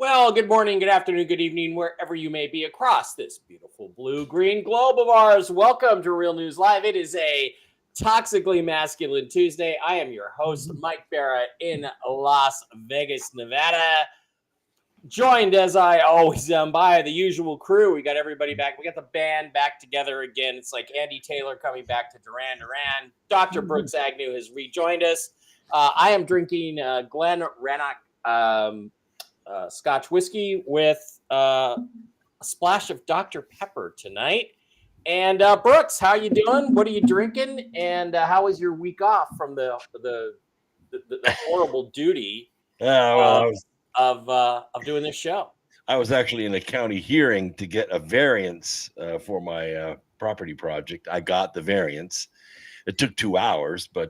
Well, good morning, good afternoon, good evening, wherever you may be across this beautiful blue-green globe of ours. Welcome to Real News Live. It is a Toxically Masculine Tuesday. I am your host, Mike Barra, in Las Vegas, Nevada. Joined, as I always am, by the usual crew. We got everybody back. We got the band back together again. It's like Andy Taylor coming back to Duran Duran. Dr. Brooks Agnew has rejoined us. I am drinking Glen Rannoch Scotch whiskey with a splash of Dr. Pepper tonight. And Brooks, how you doing? What are you drinking? And how was your week off from the horrible duty of doing this show? I was actually in a county hearing to get a variance for my property project. I got the variance. It took 2 hours, but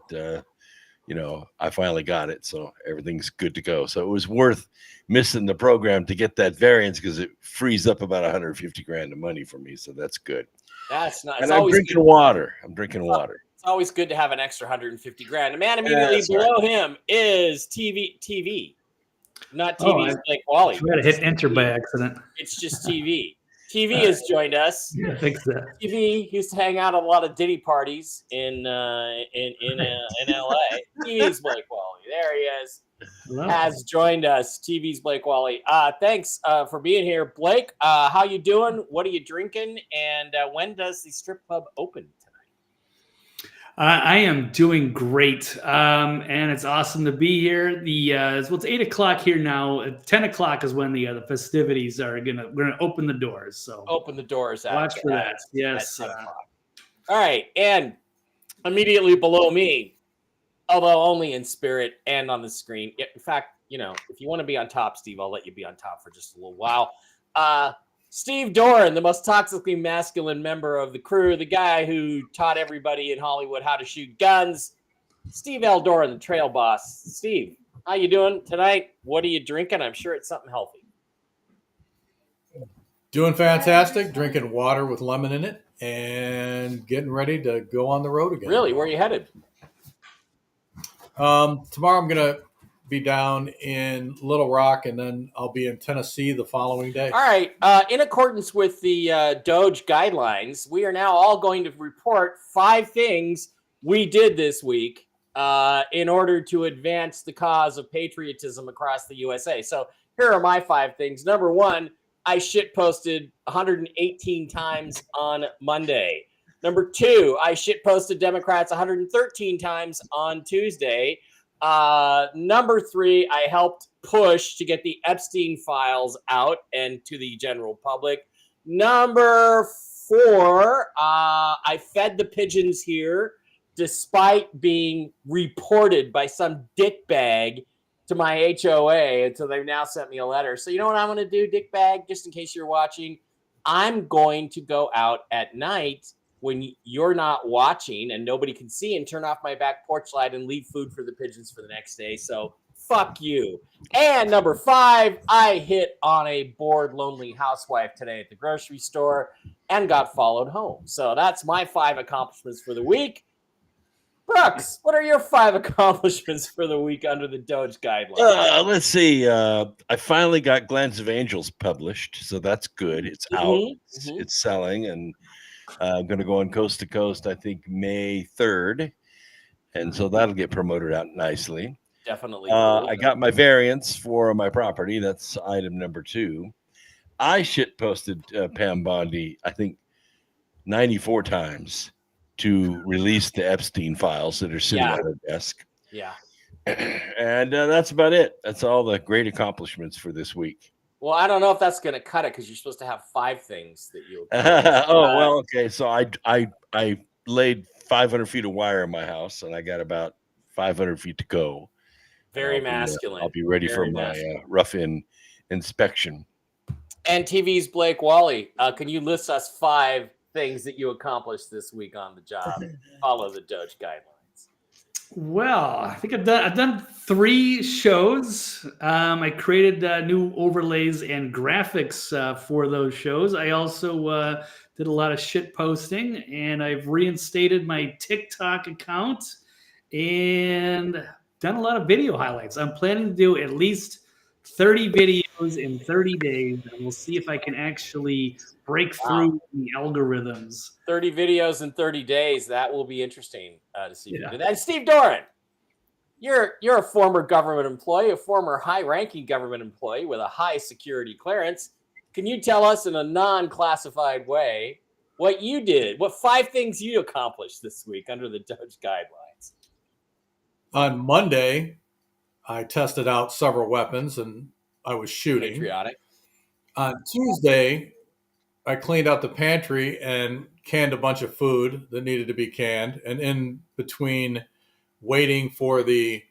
I finally got it, so everything's good to go. So it was worth missing the program to get that variance because it frees up about $150,000 of money for me. So that's good. That's nice. And I'm drinking water. It's always good to have an extra $150,000. The man immediately below him is TV, not TV's Blake Wally. I tried to hit enter by accident. It's just TV. TV has joined us. Yeah, I think so. TV used to hang out at a lot of Diddy parties in LA. TV's Blake Wally. There he is. Hello. Has joined us. TV's Blake Wally. Thanks for being here, Blake. How you doing? What are you drinking? And when does the strip club open tonight? I am doing great, and it's awesome to be here. It's 8 o'clock here now. 10 o'clock is when the festivities are we're gonna open the doors. So open the doors. Watch for that. Yes. All right, and immediately below me, although only in spirit and on the screen. In fact, if you want to be on top, Steve, I'll let you be on top for just a little while. Steve Doran, the most toxically masculine member of the crew, the guy who taught everybody in Hollywood how to shoot guns. Steve L. Doran, the trail boss. Steve, how you doing tonight? What are you drinking? I'm sure it's something healthy. Doing fantastic. Drinking water with lemon in it and getting ready to go on the road again. Really? Where are you headed? Tomorrow I'm going to be down in Little Rock, and then I'll be in Tennessee the following day. All right. In accordance with the Doge guidelines, we are now all going to report 5 things we did this week in order to advance the cause of patriotism across the USA. So here are my 5 things. Number 1, I shitposted 118 times on Monday. Number 2, I shitposted Democrats 113 times on Tuesday. Number 3, I helped push to get the Epstein files out and to the general public. Number 4, I fed the pigeons here despite being reported by some dickbag to my HOA. And so they've now sent me a letter. So you know what I'm going to do, dickbag, just in case you're watching? I'm going to go out at night when you're not watching and nobody can see and turn off my back porch light and leave food for the pigeons for the next day. So fuck you. And number 5, I hit on a bored, lonely housewife today at the grocery store and got followed home. So that's my 5 accomplishments for the week. Brooks, what are your 5 accomplishments for the week under the Doge guidelines? Let's see. I finally got Glands of Angels published, so that's good. It's out. It's selling, and I'm going to go on Coast to Coast, I think, May 3rd. And so that'll get promoted out nicely. Definitely. I got my variance for my property. That's item number 2. I shitposted Pam Bondi, I think, 94 times to release the Epstein files that are sitting on her desk. Yeah. And that's about it. That's all the great accomplishments for this week. Well, I don't know if that's going to cut it because you're supposed to have 5 things that you. Okay. So I laid 500 feet of wire in my house, and I got about 500 feet to go. Very masculine. I'll be ready for my rough-in inspection. And TV's Blake Wally. Can you list us 5 things that you accomplished this week on the job? Follow the Doge guidelines. Well, I think I've done 3 shows. I created new overlays and graphics for those shows. I also did a lot of shit posting, and I've reinstated my TikTok account and done a lot of video highlights. I'm planning to do at least 30 videos in 30 days, and we'll see if I can actually break through the algorithms. 30 videos in 30 days. That will be interesting to see if you Yeah. do that. And Steve Doran, you're a former government employee, a former high-ranking government employee with a high security clearance. Can you tell us in a non-classified way what you did? What 5 things you accomplished this week under the Doge guidelines? On Monday, I tested out several weapons and I was shooting. Patriotic. On Tuesday, I cleaned out the pantry and canned a bunch of food that needed to be canned. And in between waiting for the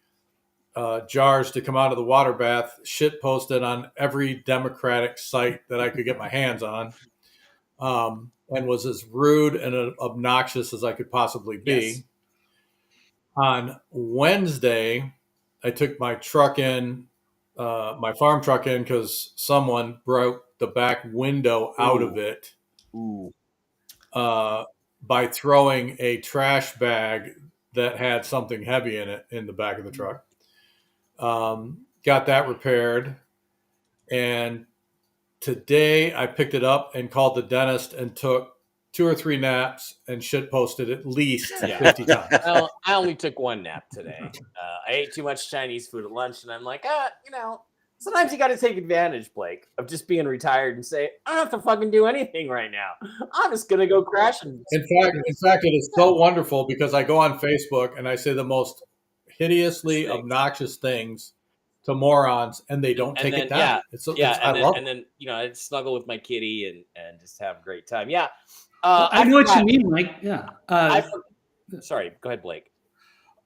jars to come out of the water bath, shit posted on every Democratic site that I could get my hands on, and was as rude and obnoxious as I could possibly be. Yes. On Wednesday, I took my truck in, my farm truck in, because someone broke the back window out of it by throwing a trash bag that had something heavy in it in the back of the truck. Got that repaired. And today I picked it up and called the dentist and took 2 or 3 naps and shit posted at least 50 times. Well, I only took 1 nap today. I ate too much Chinese food at lunch, and I'm like, sometimes you got to take advantage, Blake, of just being retired and say, I don't have to fucking do anything right now. I'm just gonna go crash. And In fact, it is so wonderful because I go on Facebook and I say the most hideously obnoxious things to morons, and they don't take it down. I love it. I'd snuggle with my kitty and just have a great time. Yeah. I know what you mean, Mike. Yeah. Sorry, go ahead, Blake.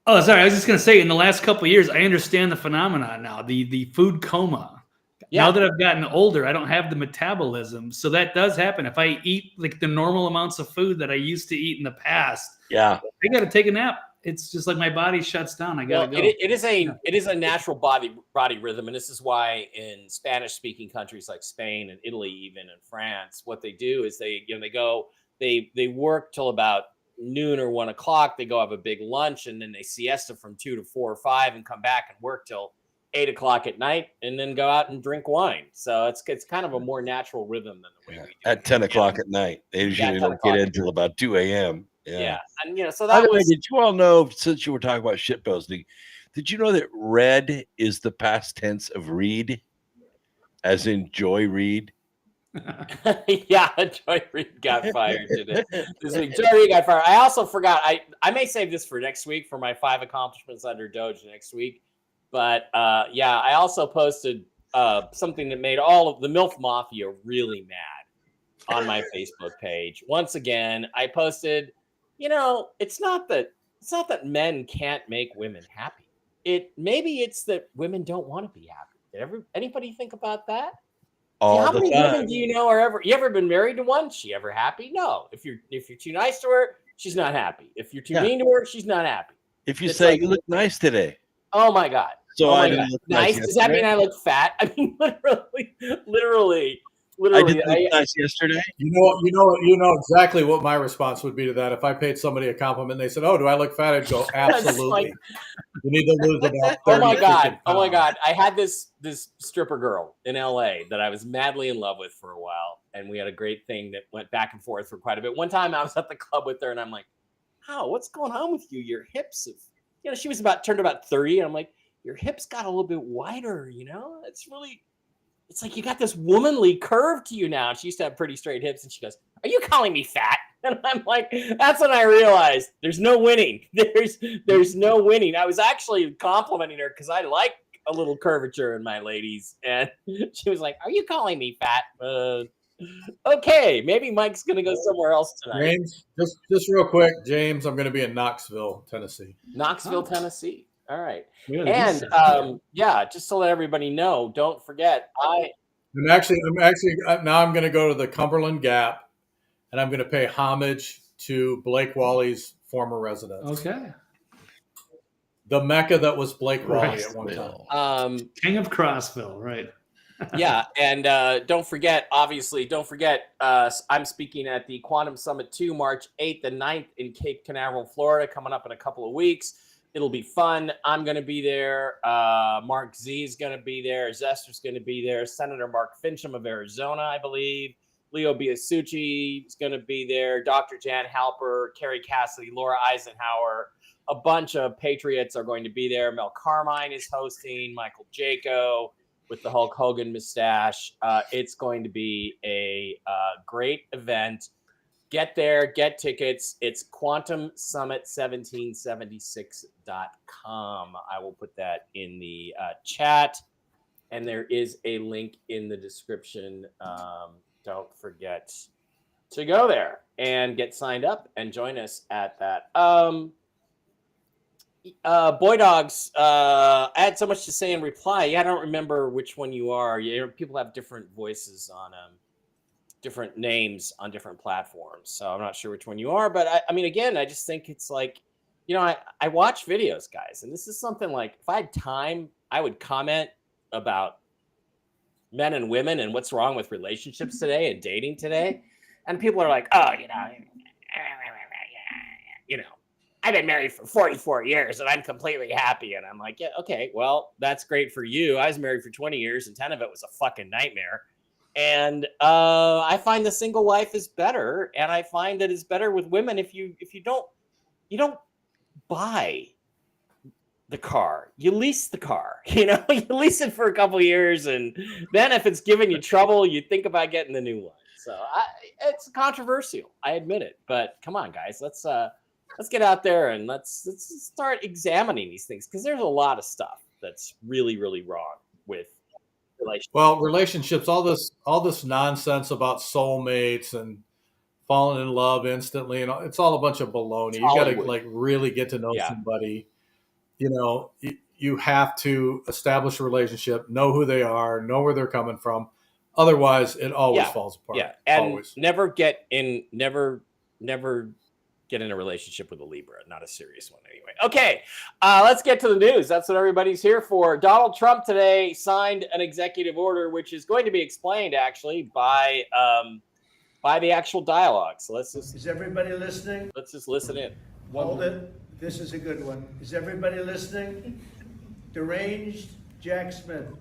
Oh, sorry. I was just going to say, in the last couple of years, I understand the phenomenon now, the food coma. Yeah. Now that I've gotten older, I don't have the metabolism. So that does happen. If I eat like the normal amounts of food that I used to eat in the past, I got to take a nap. It's just like my body shuts down. I got to go. It is a natural body rhythm. And this is why in Spanish speaking countries like Spain and Italy, even and France, what they do is they work till about noon or 1 o'clock. They go have a big lunch, and then they siesta from 2 to 4 or 5 and come back and work till 8 o'clock at night, and then go out and drink wine. So it's kind of a more natural rhythm than the way we do at 10 o'clock at night. They usually don't get in until about 2 a.m. Yeah. And so that was. Did you all know, since you were talking about shit posting, did you know that red is the past tense of read, as in Joy Reid? Yeah, Joy Reid got fired today. This week, Joy Reid got fired. I also forgot. I may save this for next week for my 5 accomplishments under Doge next week. But I also posted something that made all of the MILF Mafia really mad on my Facebook page. Once again, I posted, it's not that men can't make women happy. Maybe it's that women don't want to be happy. Anybody think about that? How many women do you know you ever been married to one? She ever happy? No. If you're too nice to her, she's not happy. If you're too mean to her, she's not happy. If you say you look nice today. Oh my God. So I didn't look nice. Does that mean I look fat? I mean, literally. I did look nice yesterday. You know exactly what my response would be to that. If I paid somebody a compliment and they said, "Oh, do I look fat?" I'd go, "Absolutely." You need to lose about 30 Oh my God. I had this stripper girl in LA that I was madly in love with for a while, and we had a great thing that went back and forth for quite a bit. One time I was at the club with her, and I'm like, "How? What's going on with you? Your hips have," she was turned about 30, and I'm like, "Your hips got a little bit wider, it's like you got this womanly curve to you now." And she used to have pretty straight hips, and she goes, "Are you calling me fat?" And I'm like, that's when I realized there's no winning. There's no winning. I was actually complimenting her because I like a little curvature in my ladies, and she was like, "Are you calling me fat?" Okay, maybe Mike's gonna go somewhere else tonight. James, just real quick, James, I'm gonna be in Knoxville, Tennessee. Tennessee. All right. Really? And just to let everybody know, don't forget, I'm actually now I'm going to go to the Cumberland Gap, and I'm going to pay homage to Blake Wally's former residence. Okay. The Mecca that was Blake Wally at one time. King of Crossville, right? Yeah, and don't forget, I'm speaking at the Quantum Summit 2, March 8th and 9th in Cape Canaveral, Florida, coming up in a couple of weeks. It'll be fun. I'm going to be there. Mark Z is going to be there. Zester's going to be there. Senator Mark Fincham of Arizona, I believe. Leo Biasucci is going to be there. Dr. Jan Halper, Kerry Cassidy, Laura Eisenhower. A bunch of patriots are going to be there. Mel Carmine is hosting. Michael Jaco with the Hulk Hogan mustache. It's going to be a great event. Get there, get tickets. It's quantumsummit1776.com. I will put that in the chat. And there is a link in the description. Don't forget to go there and get signed up and join us at that. Boy Dogs, I had so much to say in reply. I don't remember which one you are. People have different voices on different names on different platforms. So I'm not sure which one you are. But I mean, again, I just think it's like, I watch videos, guys. And this is something like, if I had time, I would comment about men and women and what's wrong with relationships today and dating today. And people are like, oh, I've been married for 44 years and I'm completely happy. And I'm like, yeah, okay, well, that's great for you. I was married for 20 years and 10 of it was a fucking nightmare. And I find the single life is better. And I find that it's better with women if you don't buy the car, you lease the car, you lease it for a couple of years. And then if it's giving you trouble, you think about getting the new one. So it's controversial. I admit it. But come on, guys, let's get out there and let's start examining these things, because there's a lot of stuff that's really, really wrong with relationships. Well, relationships, all this nonsense about soulmates and falling in love instantly, and it's all a bunch of baloney. You got to really get to know somebody. You have to establish a relationship, know who they are, know where they're coming from. Otherwise, it always falls apart. Yeah, and always. Never get in a relationship with a Libra, not a serious one anyway. Okay, let's get to the news. That's what everybody's here for. Donald Trump today signed an executive order, which is going to be explained actually by the actual dialogue. So Is everybody listening? Let's just listen in. Hold it. This is a good one. Is everybody listening? Deranged Jack Smith.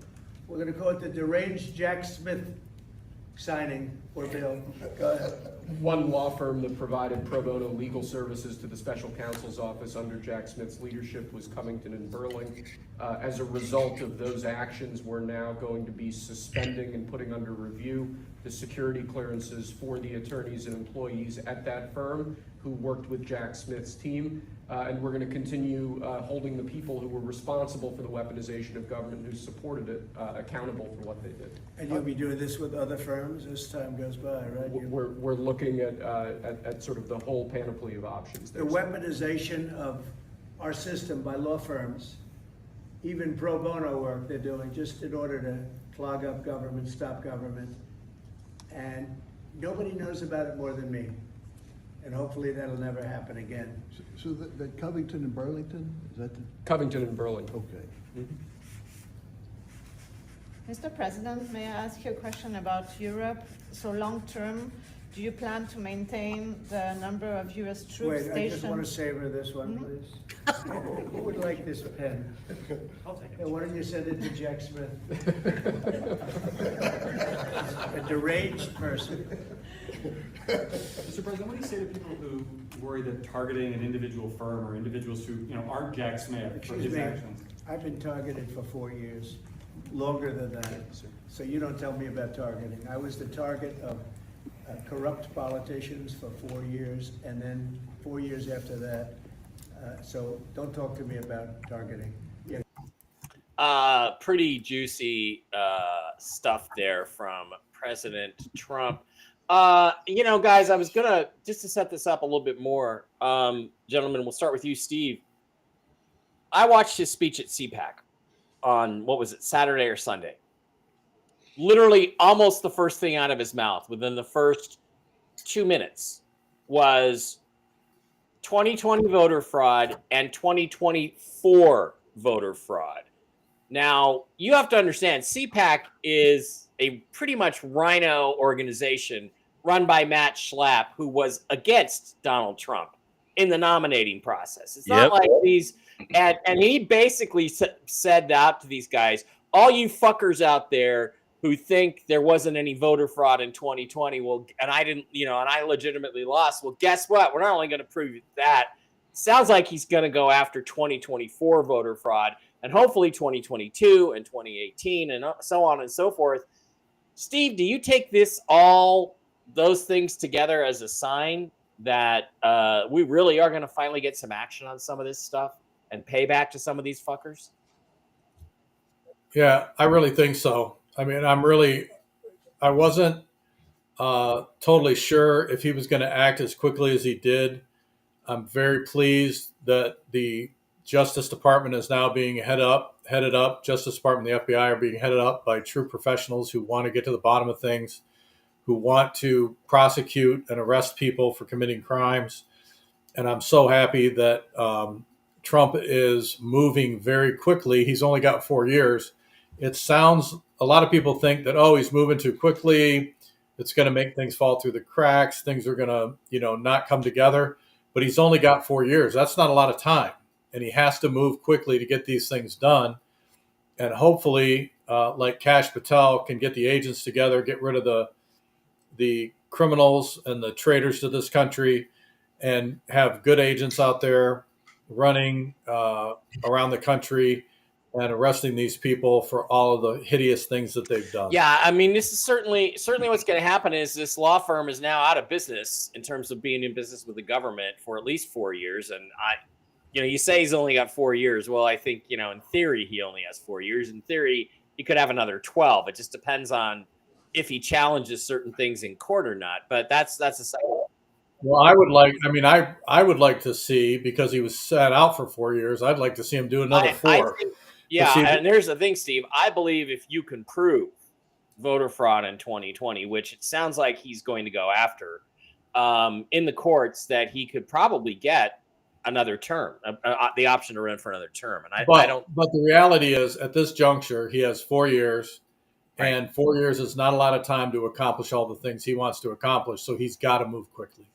We're going to call it the Deranged Jack Smith signing or bill. Go ahead. One law firm that provided pro bono legal services to the special counsel's office under Jack Smith's leadership was Covington and Burling. As a result of those actions, we're now going to be suspending and putting under review the security clearances for the attorneys and employees at that firm who worked with Jack Smith's team. And we're going to continue holding the people who were responsible for the weaponization of government, who supported it, accountable for what they did. And you'll be doing this with other firms as time goes by, right? We're looking at sort of the whole panoply of options. The weaponization of our system by law firms, even pro bono work they're doing just in order to clog up government, stop government. And nobody knows about it more than me. And hopefully that'll never happen again. So the Covington and Burlington, is that the? Covington and Burling. Okay. Mm-hmm. Mr. President, may I ask you a question about Europe? So long term, do you plan to maintain the number of U.S. troops Wait, stationed? I just want to savor this one, please. Who would like this pen? I'll take it. Yeah, why don't you send it to Jack Smith? A deranged person. Mr. President, what do you say to people who worry that targeting an individual firm or individuals who, aren't Jack Smith for his actions? I've been targeted for 4 years, longer than that. So you don't tell me about targeting. I was the target of corrupt politicians for 4 years, and then 4 years after that. So don't talk to me about targeting. Yeah. Pretty juicy stuff there from President Trump. Guys, I was gonna, just to set this up a little bit more, gentlemen, we'll start with you, Steve. I watched his speech at CPAC on, what was it, Saturday or Sunday? Literally almost the first thing out of his mouth within the first 2 minutes was 2020 voter fraud and 2024 voter fraud. Now, you have to understand, CPAC is a pretty much rhino organization run by Matt Schlapp, who was against Donald Trump in the nominating process. It's not like these And he basically said out to these guys, all you fuckers out there who think there wasn't any voter fraud in 2020, well, and I didn't, and I legitimately lost. Well, guess what? We're not only going to prove that. Sounds like he's going to go after 2024 voter fraud and hopefully 2022 and 2018 and so on and so forth. Steve, do you take those things together as a sign that we really are going to finally get some action on some of this stuff and pay back to some of these fuckers? Yeah, I really think so. I mean, I wasn't totally sure if he was going to act as quickly as he did. I'm very pleased that the Justice Department is now being headed up. Justice Department and the FBI are being headed up by true professionals who want to get to the bottom of things, who want to prosecute and arrest people for committing crimes. And I'm so happy that Trump is moving very quickly. He's only got 4 years. It sounds, a lot of people think that, oh, he's moving too quickly. It's going to make things fall through the cracks. Things are going to, not come together. But he's only got 4 years. That's not a lot of time. And he has to move quickly to get these things done. And hopefully, like Kash Patel can get the agents together, get rid of the criminals and the traitors to this country, and have good agents out there running around the country and arresting these people for all of the hideous things that they've done. Yeah, I mean, this is certainly what's going to happen is this law firm is now out of business in terms of being in business with the government for at least 4 years. And you say he's only got 4 years. Well, I think, in theory, he only has 4 years. In theory, he could have another 12. It just depends on if he challenges certain things in court or not. But that's a second. Well, I would like to see, because he was sat out for 4 years, I'd like to see him do another 4. And there's the thing, Steve. I believe if you can prove voter fraud in 2020, which it sounds like he's going to go after in the courts, that he could probably get another term, the option to run for another term. And But the reality is, at this juncture, he has 4 years, right. And 4 years is not a lot of time to accomplish all the things he wants to accomplish. So he's got to move quickly.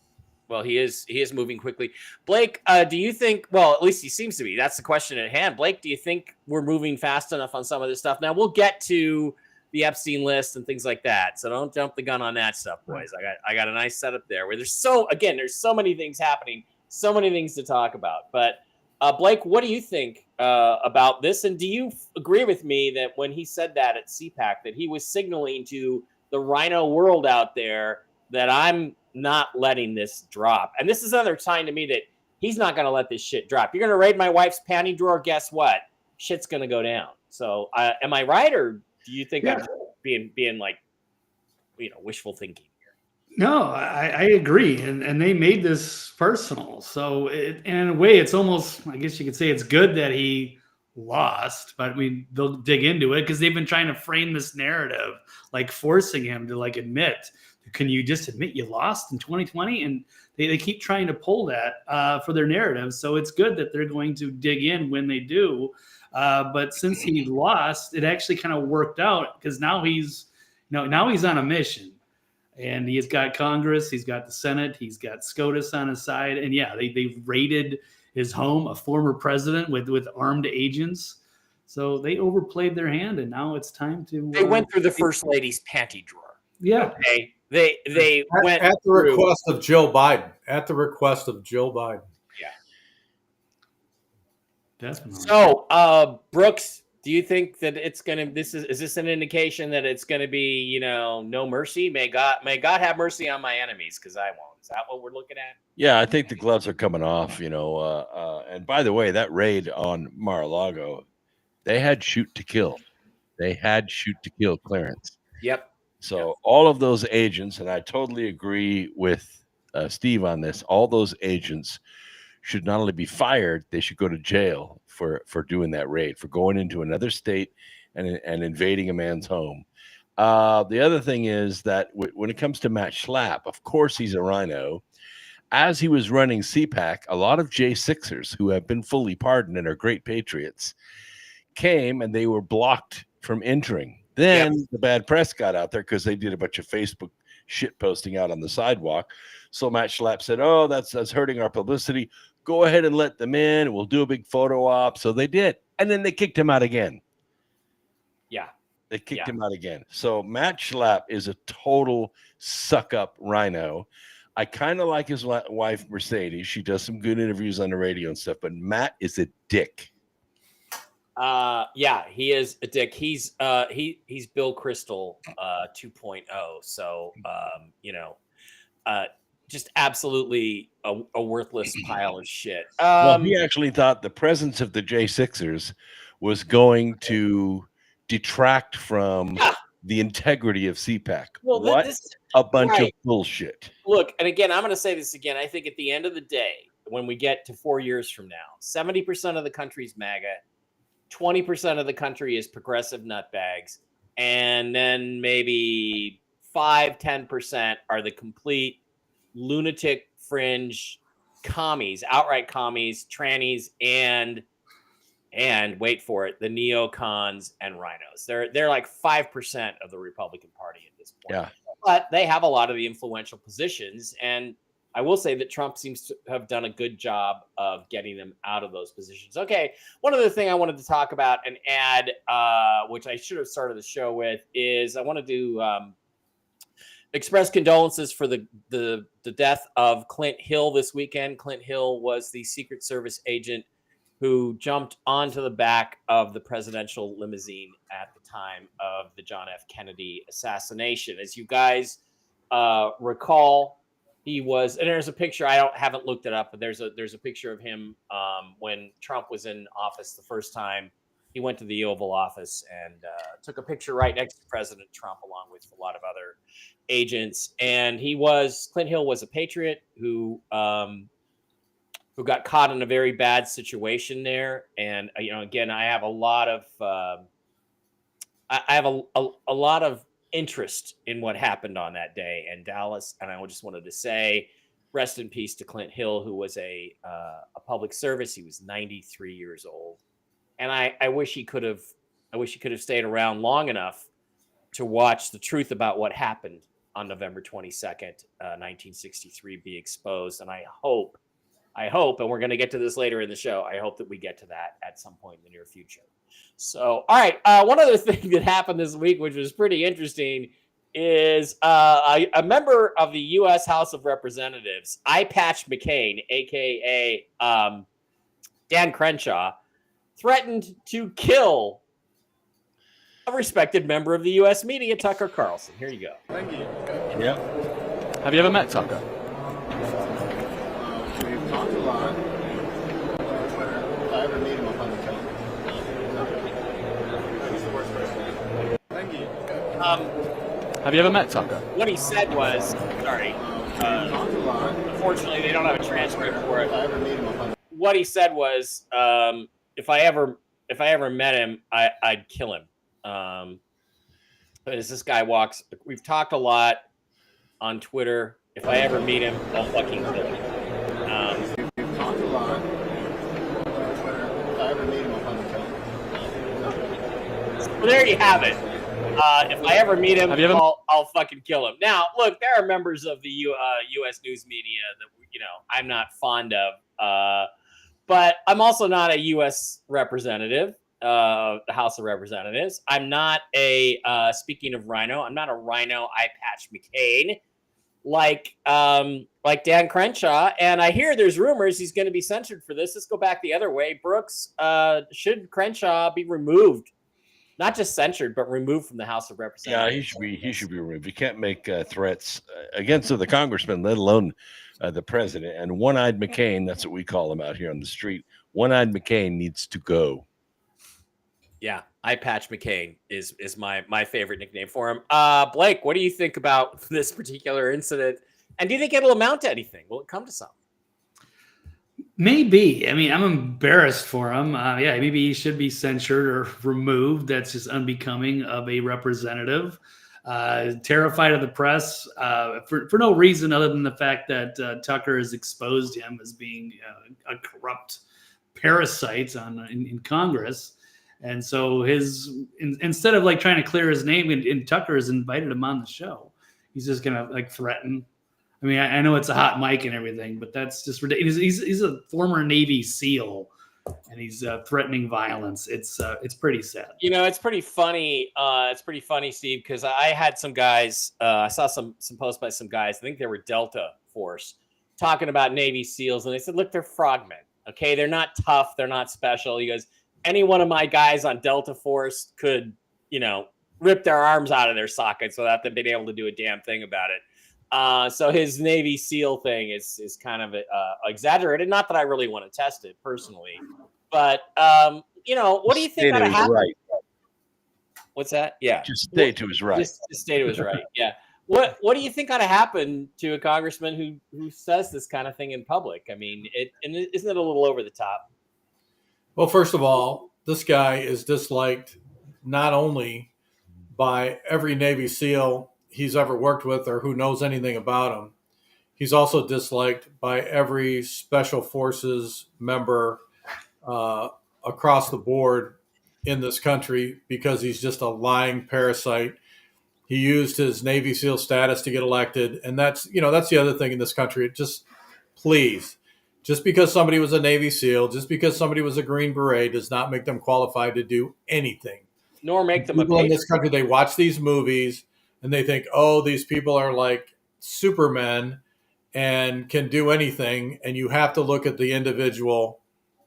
Well, he is moving quickly. Blake, do you think, well, at least he seems to be. That's the question at hand. Blake, do you think we're moving fast enough on some of this stuff? Now, we'll get to the Epstein list and things like that. So don't jump the gun on that stuff, boys. I got a nice setup there where there's so many things happening, so many things to talk about. But Blake, what do you think about this? And do you agree with me that when he said that at CPAC, that he was signaling to the rhino world out there that I'm not letting this drop? And this is another sign to me that he's not going to let this shit drop. You're going to raid my wife's panty drawer. Guess what? Shit's going to go down. So am I right? Or do you think I'm being like, wishful thinking here? No, I agree. And they made this personal. So in a way, it's almost, I guess you could say it's good that he lost, but they'll dig into it because they've been trying to frame this narrative, like forcing him to admit, can you just admit you lost in 2020? And they keep trying to pull that for their narrative. So it's good that they're going to dig in when they do. But since he lost, it actually kind of worked out because now he's on a mission. And he's got Congress, he's got the Senate, he's got SCOTUS on his side. And they raided his home, a former president with armed agents. So they overplayed their hand, and now it's time to... They went through the First Lady's panty drawer. Yeah. Okay. They went at the request of Joe Biden. At the request of Joe Biden. Yeah. Definitely. So, Brooks, do you think that it's going to, is this an indication that it's going to be, no mercy? May God have mercy on my enemies, because I won't. Is that what we're looking at? Yeah, I think the gloves are coming off, and by the way, that raid on Mar-a-Lago, they had shoot to kill. They had shoot to kill clearance. Yep. So all of those agents, and I totally agree with Steve on this, all those agents should not only be fired, they should go to jail for doing that raid, for going into another state and invading a man's home. The other thing is that when it comes to Matt Schlapp, of course he's a rhino. As he was running CPAC, a lot of J6ers who have been fully pardoned and are great patriots came, and they were blocked from entering. Then the bad press got out there because they did a bunch of Facebook shit posting out on the sidewalk. So Matt Schlapp said, "Oh, that's hurting our publicity. go ahead and let them in. We'll do a big photo op. So they did. And then they kicked him out again. Yeah. They kicked him out again. So Matt Schlapp is a total suck up rhino. I kind of like his wife, Mercedes. She does some good interviews on the radio and stuff, but Matt is a dick. Yeah, he is a dick. He's Bill Crystal 2.0. So just absolutely a worthless pile of shit. Well, he actually thought the presence of the J6ers was going to detract from the integrity of CPAC. Well, what a bunch right. of bullshit. Look, and again, I'm going to say this again. I think at the end of the day, when we get to 4 years from now, 70% of the country's MAGA, 20% of the country is progressive nutbags, and then maybe 5-10% are the complete lunatic fringe commies, outright commies, trannies, and wait for it, the neocons and rhinos. They're like 5% of the Republican Party at this point. Yeah. But they have a lot of the influential positions, and I will say that Trump seems to have done a good job of getting them out of those positions. Okay, one other thing I wanted to talk about and add, which I should have started the show with, is I wanted to express condolences for the death of Clint Hill this weekend. Clint Hill was the Secret Service agent who jumped onto the back of the presidential limousine at the time of the John F. Kennedy assassination. As you guys recall, he was, and there's a picture, haven't looked it up, but there's a picture of him when Trump was in office the first time. He went to the Oval Office and took a picture right next to President Trump, along with a lot of other agents. And Clint Hill was a patriot who got caught in a very bad situation there. And again, I have a lot of a lot of interest in what happened on that day in Dallas, and I just wanted to say, rest in peace to Clint Hill, who was a public service. He was 93 years old, and I wish he could have stayed around long enough to watch the truth about what happened on November 22nd, 1963, be exposed. And I hope, and we're going to get to this later in the show, I hope that we get to that at some point in the near future. So, all right. One other thing that happened this week, which was pretty interesting, is a member of the U.S. House of Representatives, Eye Patch McCain, a.k.a. Dan Crenshaw, threatened to kill a respected member of the U.S. media, Tucker Carlson. Here you go. Thank you. Yeah. Have you ever met Tucker? We've talked a lot. If I ever meet him, I'll probably tell him. He's the worst person. Thank you. Have you ever met Tucker? What he said was, sorry, We've talked a lot. unfortunately they don't have a transcript for If I it. ever meet him, I'll probably. What he said was, if I ever met him, I'd kill him. But as this guy walks, we've talked a lot on Twitter. If I ever meet him, I'll fucking kill him. We've talked a lot. If I ever meet him, I'll probably tell him. So there you have it. If I ever meet him, Have you ever- I'll fucking kill him. Now, look, there are members of the U.S. news media that I'm not fond of, but I'm also not a U.S. representative, the House of Representatives. I'm not speaking of Rhino, I'm not a Rhino Eye Patch McCain like Dan Crenshaw. And I hear there's rumors he's going to be censured for this. Let's go back the other way. Brooks, should Crenshaw be removed? Not just censured, but removed from the House of Representatives. Yeah, he should be removed. You can't make threats against the congressman, let alone the president. And one-eyed McCain, that's what we call him out here on the street. One-eyed McCain needs to go. Yeah, Eye Patch McCain is my favorite nickname for him. Blake, what do you think about this particular incident? And do you think it'll amount to anything? Will it come to something? Maybe. I mean, I'm embarrassed for him. Yeah, maybe he should be censured or removed. That's just unbecoming of a representative. Terrified of the press for no reason other than the fact that Tucker has exposed him as being a corrupt parasite in Congress. And so instead of trying to clear his name, and Tucker has invited him on the show, he's just going to threaten I mean, I know it's a hot mic and everything, but that's just ridiculous. He's a former Navy SEAL, and he's threatening violence. It's pretty sad. It's pretty funny. It's pretty funny, Steve, because I had some guys. I saw some posts by some guys. I think they were Delta Force talking about Navy SEALs, and they said, "Look, they're frogmen. Okay, they're not tough. They're not special." He goes, "Any one of my guys on Delta Force could, rip their arms out of their sockets without them being able to do a damn thing about it." So his Navy SEAL thing is kind of exaggerated. Not that I really want to test it personally, but what do you think ought to happen? Right. What's that? Yeah, Just stay to his right. Just stay to his right. Yeah. What do you think ought to happen to a congressman who says this kind of thing in public? I mean, isn't it a little over the top? Well, first of all, this guy is disliked not only by every Navy SEAL he's ever worked with or who knows anything about him. He's also disliked by every Special Forces member across the board in this country because he's just a lying parasite. He used his Navy SEAL status to get elected. And that's the other thing in this country. Please, just because somebody was a Navy SEAL, just because somebody was a Green Beret does not make them qualified to do anything. Nor make them a people in patriot. this country, they watch these movies and they think, oh, these people are like supermen and can do anything. And you have to look at the individual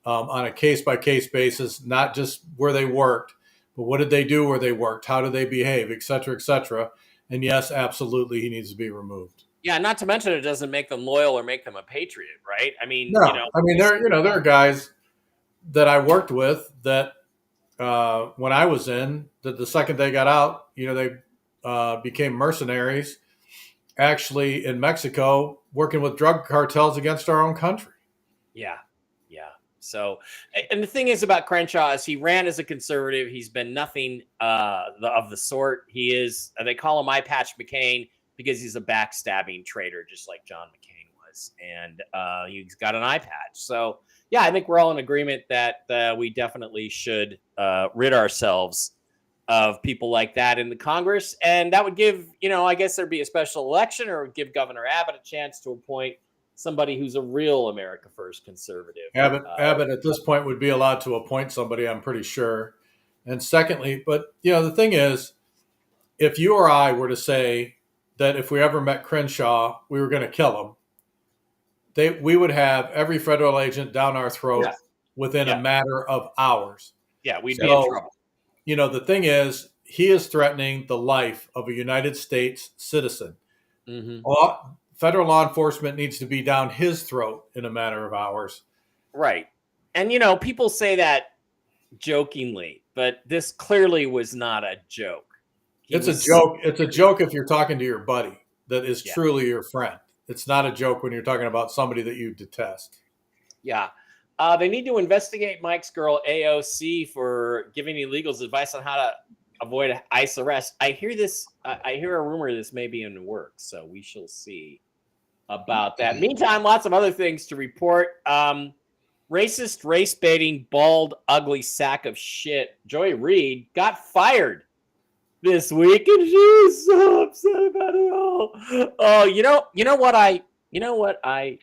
on a case-by-case basis, not just where they worked, but what did they do where they worked? How did they behave, et cetera, et cetera. And yes, absolutely, he needs to be removed. Yeah, not to mention it doesn't make them loyal or make them a patriot, right? I mean, No, I mean, there are guys that I worked with that when I was in, that the second they got out, they became mercenaries, actually in Mexico, working with drug cartels against our own country. Yeah. So, and the thing is about Crenshaw is he ran as a conservative. He's been nothing of the sort. He is, they call him Eye Patch McCain because he's a backstabbing traitor, just like John McCain was. And he's got an eye patch. So, yeah, I think we're all in agreement that we definitely should rid ourselves of people like that in the Congress. And that would give, I guess there'd be a special election or would give Governor Abbott a chance to appoint somebody who's a real America First conservative. Abbott at this point would be allowed to appoint somebody, I'm pretty sure. And secondly, but the thing is, if you or I were to say that if we ever met Crenshaw, we were going to kill him, we would have every federal agent down our throat within a matter of hours. Yeah, we'd be in trouble. The thing is, he is threatening the life of a United States citizen. Mm-hmm. Federal law enforcement needs to be down his throat in a matter of hours. Right. And, people say that jokingly, but this clearly was not a joke. It's a joke. It's a joke if you're talking to your buddy that is truly your friend. It's not a joke when you're talking about somebody that you detest. Yeah. They need to investigate Mike's girl AOC for giving illegals advice on how to avoid ICE arrest. I hear a rumor this may be in the works, so we shall see about that. Meantime, lots of other things to report. Racist, race-baiting, bald, ugly sack of shit, Joy Reid got fired this week, and she's so upset about it all. Oh, you know what I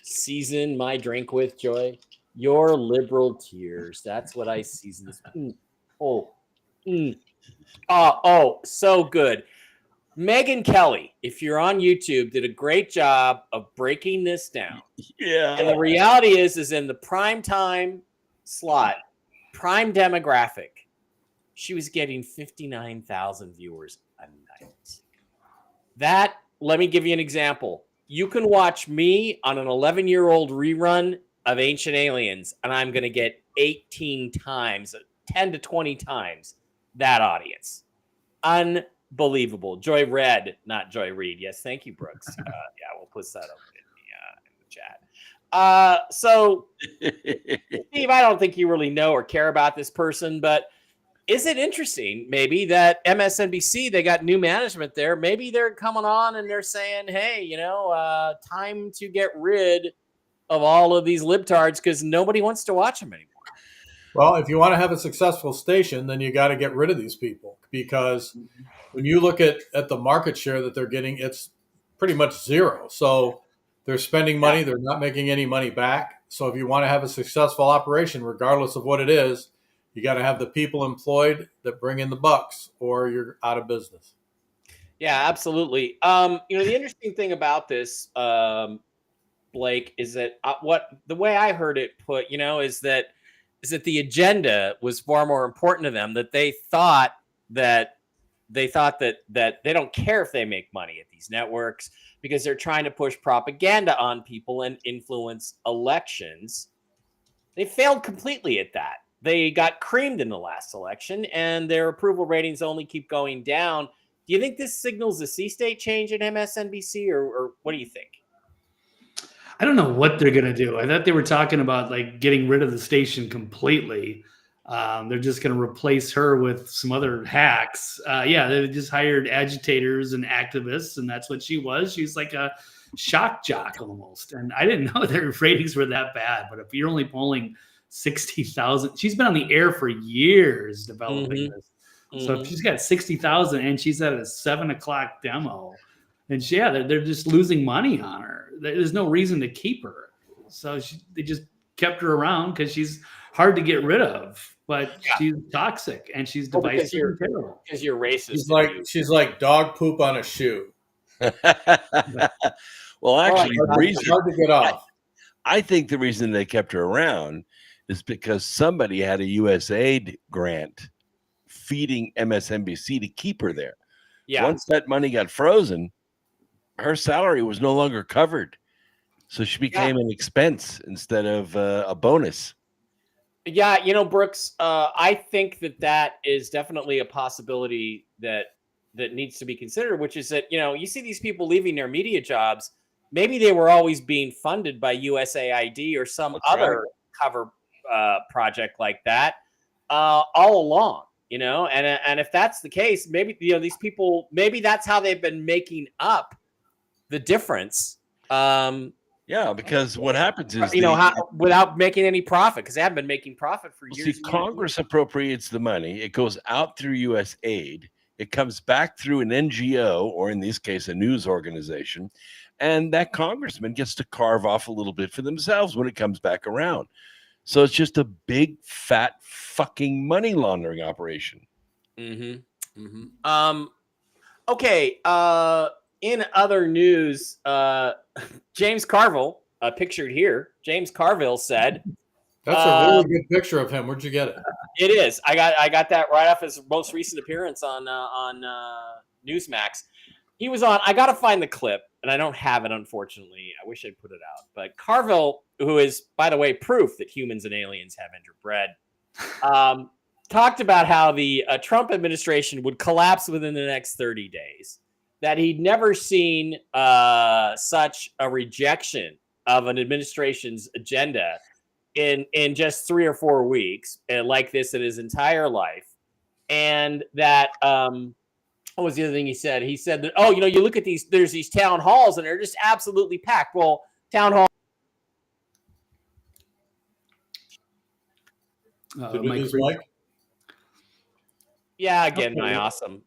season my drink with, Joy? Your liberal tears. That's what I season this. Oh, so good. Megyn Kelly, if you're on YouTube, did a great job of breaking this down. Yeah. And the reality is in the prime time slot, prime demographic, she was getting 59,000 viewers a night. That, let me give you an example. You can watch me on an 11-year-old rerun of Ancient Aliens, and I'm going to get 18 times, 10 to 20 times that audience. Unbelievable. Joy Red, not Joy Reid. Yes, thank you, Brooks. Yeah, we'll put that up in the chat. So, Steve, I don't think you really know or care about this person, but is it interesting maybe that MSNBC, they got new management there. Maybe they're coming on and they're saying, hey, time to get rid of all of these libtards because nobody wants to watch them anymore. Well, if you want to have a successful station, then you got to get rid of these people because when you look at the market share that they're getting, it's pretty much zero. So they're spending money. They're not making any money back. So if you want to have a successful operation, regardless of what it is, you got to have the people employed that bring in the bucks, or you're out of business. Yeah, absolutely. The interesting thing about this, Blake, is that the way I heard it put, is that the agenda was far more important to them. That they thought that that they don't care if they make money at these networks because they're trying to push propaganda on people and influence elections. They failed completely at that. They got creamed in the last election, and their approval ratings only keep going down. Do you think this signals a sea state change in MSNBC, or what do you think? I don't know what they're going to do. I thought they were talking about like getting rid of the station completely. They're just going to replace her with some other hacks. They just hired agitators and activists, and that's what she was. She's like a shock jock almost. And I didn't know their ratings were that bad. But if you're only polling 60,000, she's been on the air for years developing this. So if she's got 60,000 and she's at a 7:00 demo, and they're just losing money on her. There's no reason to keep her. So they just kept her around because she's hard to get rid of. But she's toxic and she's divisive and terrible. Because you're racist. She's like dog poop on a shoe. Well, actually, the reason hard to get off. I think the reason they kept her around is because somebody had a USAID grant feeding MSNBC to keep her there. Yeah. Once that money got frozen, her salary was no longer covered. So she became an expense instead of a bonus. Yeah, Brooks, I think that is definitely a possibility that needs to be considered, which is that, you see these people leaving their media jobs. Maybe they were always being funded by USAID or some other cover project like that all along, and if that's the case, maybe, these people, maybe that's how they've been making up the difference. Because what happens is without making any profit, because they haven't been making profit for years. See, Congress appropriates the money. It goes out through U.S. aid. It comes back through an NGO, or in this case, a news organization, and that congressman gets to carve off a little bit for themselves when it comes back around. So it's just a big, fat, fucking money laundering operation. Okay. In other news, James Carville, pictured here, James Carville said, "That's a really good picture of him. Where'd you get it?" It is. I got that right off his most recent appearance on Newsmax. He was on. I got to find the clip, and I don't have it, unfortunately. I wish I'd put it out. But Carville, who is, by the way, proof that humans and aliens have interbred, talked about how the Trump administration would collapse within the next 30 days. That he'd never seen such a rejection of an administration's agenda in just 3 or 4 weeks like this in his entire life. And that what was the other thing he said? He said that, you look at there's these town halls and they're just absolutely packed. Well, town hall. Mike? Yeah, again, my awesome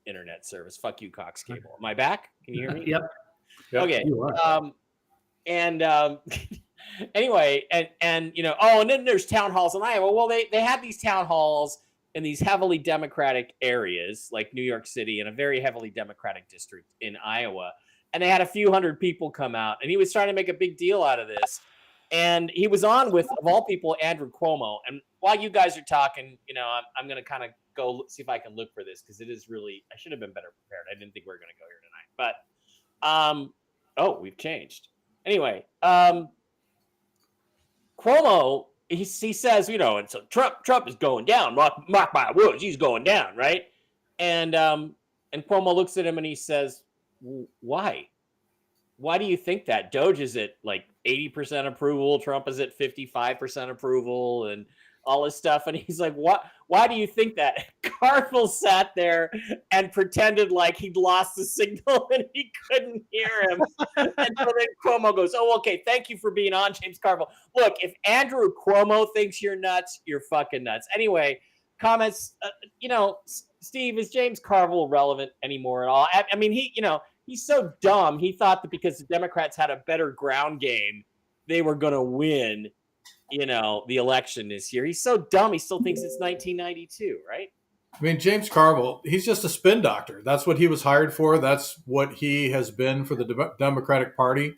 internet service. Fuck you, Cox Cable. Am I back? Can you hear me? Yep. Okay. Anyway, and and then there's town halls in Iowa. Well, they have these town halls in these heavily Democratic areas like New York City and a very heavily Democratic district in Iowa. And they had a few hundred people come out, and he was trying to make a big deal out of this. And he was on with, of all people, Andrew Cuomo. And while you guys are talking, I'm going to kind of go see if I can look for this, because it is really, I should have been better prepared. I didn't think we were going to go here tonight. But, we've changed. Anyway, Cuomo, he says, and so Trump is going down. Mark my words, he's going down, right? And Cuomo looks at him and he says, why? Why do you think that? Doge is at like 80% approval. Trump is at 55% approval and all this stuff. And he's like, what? Why do you think that? Carville sat there and pretended like he'd lost the signal and he couldn't hear him. And so then Cuomo goes, okay, thank you for being on, James Carville. Look, if Andrew Cuomo thinks you're nuts, you're fucking nuts. Anyway, comments. Steve, is James Carville relevant anymore at all? I mean, he's so dumb. He thought that because the Democrats had a better ground game, they were going to win, the election this year. He's so dumb. He still thinks it's 1992, right? I mean, James Carville, he's just a spin doctor. That's what he was hired for. That's what he has been for the Democratic Party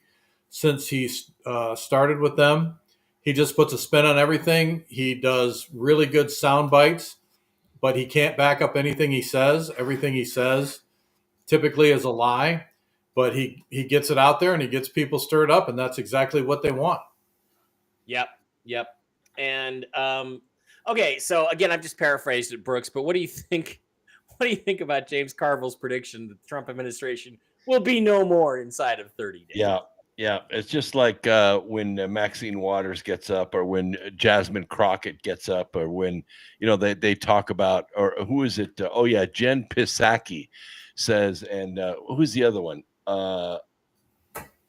since he started with them. He just puts a spin on everything. He does really good sound bites, but he can't back up anything he says. Everything he says typically is a lie, but he gets it out there and he gets people stirred up, and that's exactly what they want. Yep. And okay, so again, I've just paraphrased it, Brooks, but what do you think? What do you think about James Carville's prediction that the Trump administration will be no more inside of 30 days? Yeah. It's just like when Maxine Waters gets up, or when Jasmine Crockett gets up, or when they talk about, or who is it? Jen Psaki says, and who's the other one?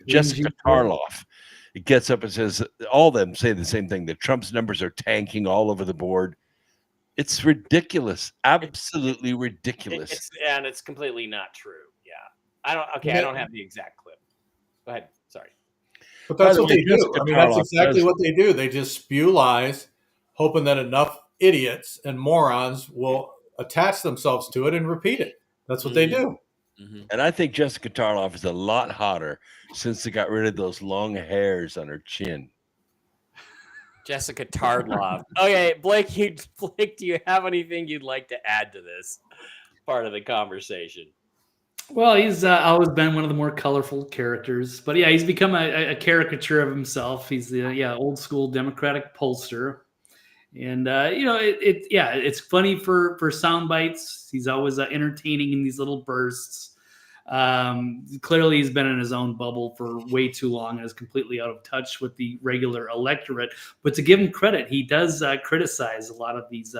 Jessica Tarloff. It gets up and says, all of them say the same thing, that Trump's numbers are tanking all over the board. It's ridiculous. Absolutely ridiculous. It's completely not true. Yeah. I don't have the exact clip. Go ahead. Sorry. But that's what they do. I mean, that's exactly what they do. They just spew lies, hoping that enough idiots and morons will attach themselves to it and repeat it. That's what they do. Mm-hmm. And I think Jessica Tarloff is a lot hotter since they got rid of those long hairs on her chin. Jessica Tarloff. Okay, Blake, do you have anything you'd like to add to this part of the conversation? Well, he's always been one of the more colorful characters, but yeah, he's become a caricature of himself. He's the old school Democratic pollster, and it's funny for sound bites. He's always entertaining in these little bursts. Clearly, he's been in his own bubble for way too long and is completely out of touch with the regular electorate. But to give him credit, he does criticize a lot of these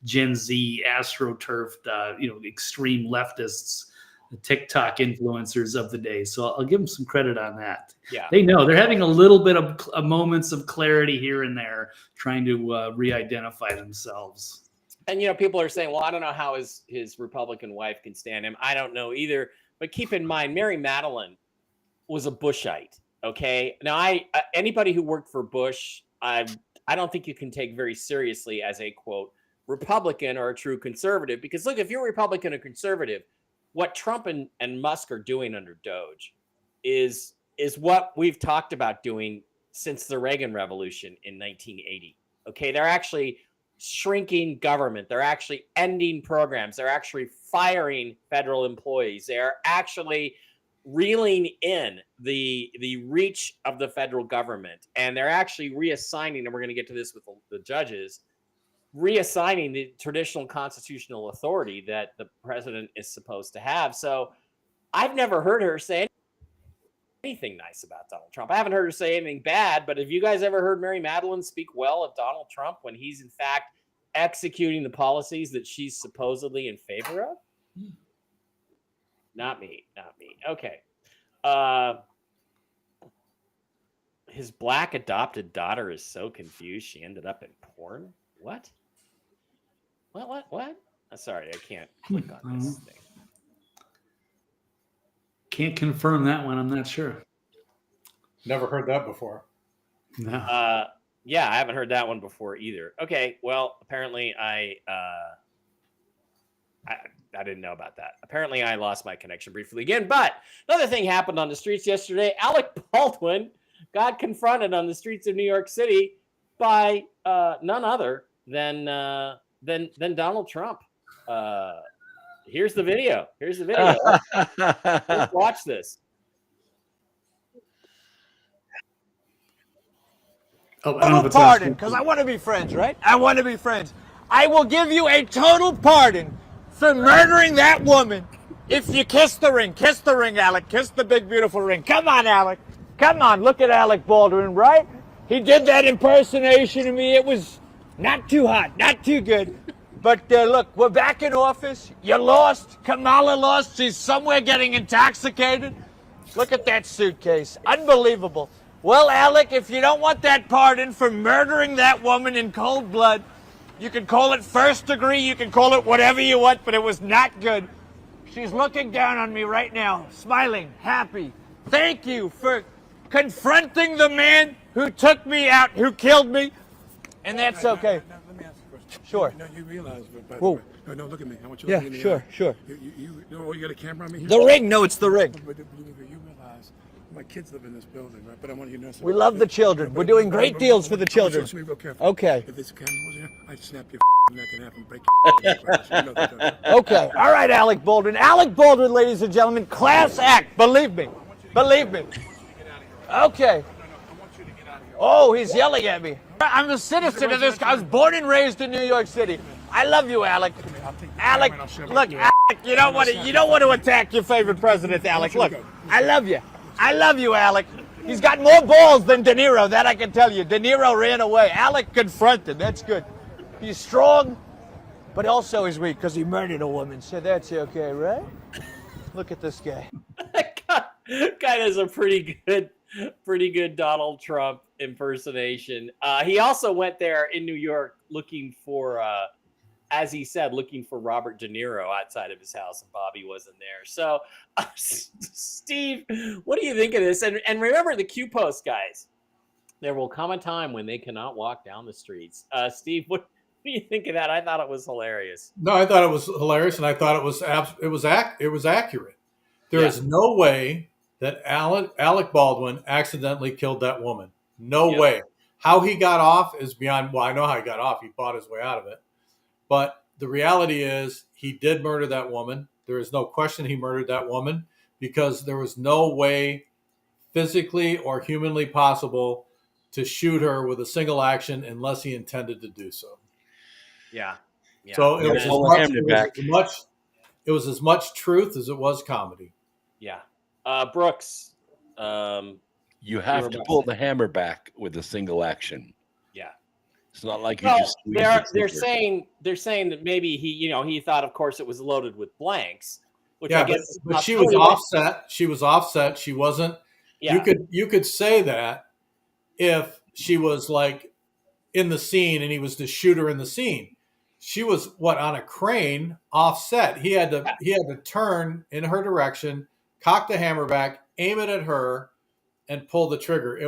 Gen Z astroturfed, extreme leftists, the TikTok influencers of the day. So I'll give them some credit on that. Yeah. They know they're having a little bit of moments of clarity here and there, trying to re-identify themselves. And, people are saying, well, I don't know how his Republican wife can stand him. I don't know either. But keep in mind, Mary Madeline was a Bushite. Okay. Now, anybody who worked for Bush, I don't think you can take very seriously as a, quote, Republican or a true conservative. Because look, if you're a Republican or conservative, what Trump and Musk are doing under Doge is what we've talked about doing since the Reagan Revolution in 1980. Okay, they're actually shrinking government. They're actually ending programs. They're actually firing federal employees. They are actually reeling in the reach of the federal government, and they're actually reassigning. And we're going to get to this with the judges. Reassigning the traditional constitutional authority that the president is supposed to have. So I've never heard her say anything nice about Donald Trump. I haven't heard her say anything bad, but have you guys ever heard Mary Madeline speak well of Donald Trump when he's in fact executing the policies that she's supposedly in favor of? Not me. Okay. His black adopted daughter is so confused she ended up in porn. What? What? Sorry, I can't click on this thing. Can't confirm that one. I'm not sure. Never heard that before. No. Yeah, I haven't heard that one before either. Okay, well, apparently I didn't know about that. Apparently I lost my connection briefly again. But another thing happened on the streets yesterday. Alec Baldwin got confronted on the streets of New York City by none other than Donald Trump. Here's the video. Let's watch this. Total pardon, because I want to be friends, right? I want to be friends. I will give you a total pardon for murdering that woman if you kiss the ring. Kiss the ring, Alec. Kiss the big, beautiful ring. Come on, Alec. Come on. Look at Alec Baldwin, right? He did that impersonation of me. It was not too hot, not too good. But look, we're back in office. You lost. Kamala lost. She's somewhere getting intoxicated. Look at that suitcase. Unbelievable. Well, Alec, if you don't want that pardon for murdering that woman in cold blood, You can call it first degree, you can call it whatever you want, but it was not good. She's looking down on me right now, smiling, happy. Thank you for confronting the man who took me out, who killed me, and that's okay. Now, let me ask you a question. Sure. No, you realize, by the Whoa. way, no, look at me. I want you to look at me. Sure. You got a camera on me here? The ring, no, it's the ring. But you realize my kids live in this building, right? But I want you to know something. We love the children. We're doing great deals for the children. Listen to me real careful. Okay. If this camera was here, I'd snap your neck in half and break your you know that. Okay. All right, Alec Baldwin. Alec Baldwin, ladies and gentlemen, class act. Believe me. Believe me. Okay. Oh, he's yelling at me. I'm a citizen of this. I was born and raised in New York City. I love you, Alec. Alec, look, Alec, you don't want to attack your favorite president, Alec. Look, I love you. I love you, Alec. He's got more balls than De Niro, that I can tell you. De Niro ran away. Alec confronted. That's good. He's strong, but also he's weak because he murdered a woman. So that's okay, right? Look at this guy. Guy does a pretty good Donald Trump impersonation. He also went there in New York looking for, as he said, looking for Robert De Niro outside of his house, and Bobby wasn't there. So, Steve, what do you think of this? And remember the Q post, guys. There will come a time when they cannot walk down the streets. Steve, what do you think of that? I thought it was hilarious. No, I thought it was hilarious, and I thought it was accurate. There is no way that Alec Baldwin accidentally killed that woman. No way. How he got off is beyond. Well, I know how he got off. He fought his way out of it. But the reality is, he did murder that woman. There is no question he murdered that woman, because there was no way physically or humanly possible to shoot her with a single action unless he intended to do so. Yeah. So it was as much truth as it was comedy. Yeah. Brooks. You have to pull the hammer back with a single action. Yeah. It's not like you just squeeze they're saying that maybe he thought, of course, it was loaded with blanks. Which yeah, I guess but she was offset. She was offset. She wasn't. Yeah. You could say that if she was like in the scene and he was the shooter in the scene. She was on a crane offset. He had to turn in her direction, cock the hammer back, aim it at her, and pull the trigger.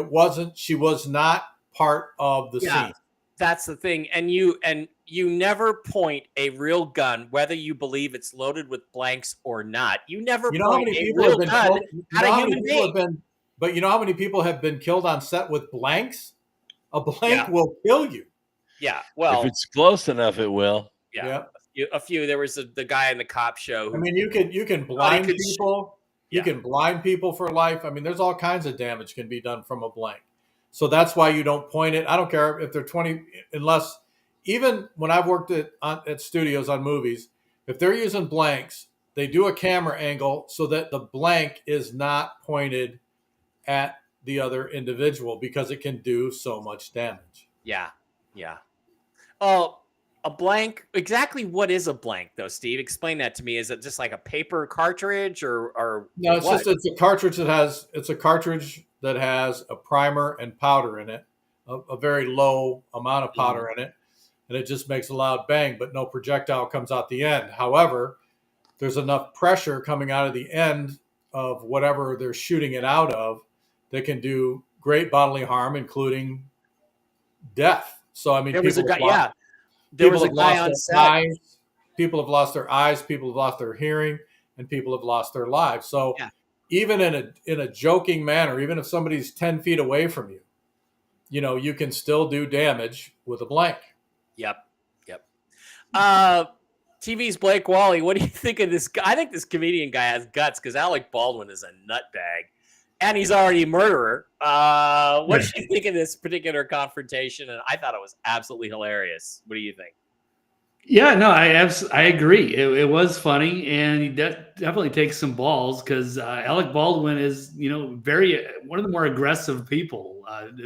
She was not part of the scene. That's the thing. And you never point a real gun, whether you believe it's loaded with blanks or not. You never point a real gun at a human being. But you know how many people have been killed on set with blanks? A blank will kill you. Yeah. Well, if it's close enough, it will. Yeah. A few. There was the guy in the cop show. I mean, you can blind people. You can blind people for life. I mean, there's all kinds of damage can be done from a blank. So that's why you don't point it. I don't care if they're 20, unless even when I've worked at studios on movies, if they're using blanks, they do a camera angle so that the blank is not pointed at the other individual, because it can do so much damage. Yeah. Oh, a blank. Exactly what is a blank, though, Steve? Explain that to me. Is it just like a paper cartridge, or no? It's a cartridge that has a primer and powder in it, a very low amount of powder in it, and it just makes a loud bang, but no projectile comes out the end. However, there's enough pressure coming out of the end of whatever they're shooting it out of that can do great bodily harm, including death. So I mean, there was a guy on set. People have lost their eyes, people have lost their hearing, and people have lost their lives. So even in a joking manner, even if somebody's 10 feet away from you, you can still do damage with a blank. Yep. TV's Blake Wally. What do you think of this guy? I think this comedian guy has guts, because Alec Baldwin is a nutbag, and he's already a murderer. What do you think of this particular confrontation? And I thought it was absolutely hilarious. What do you think? Yeah, no, I agree. It was funny, and he definitely takes some balls, because Alec Baldwin is, one of the more aggressive people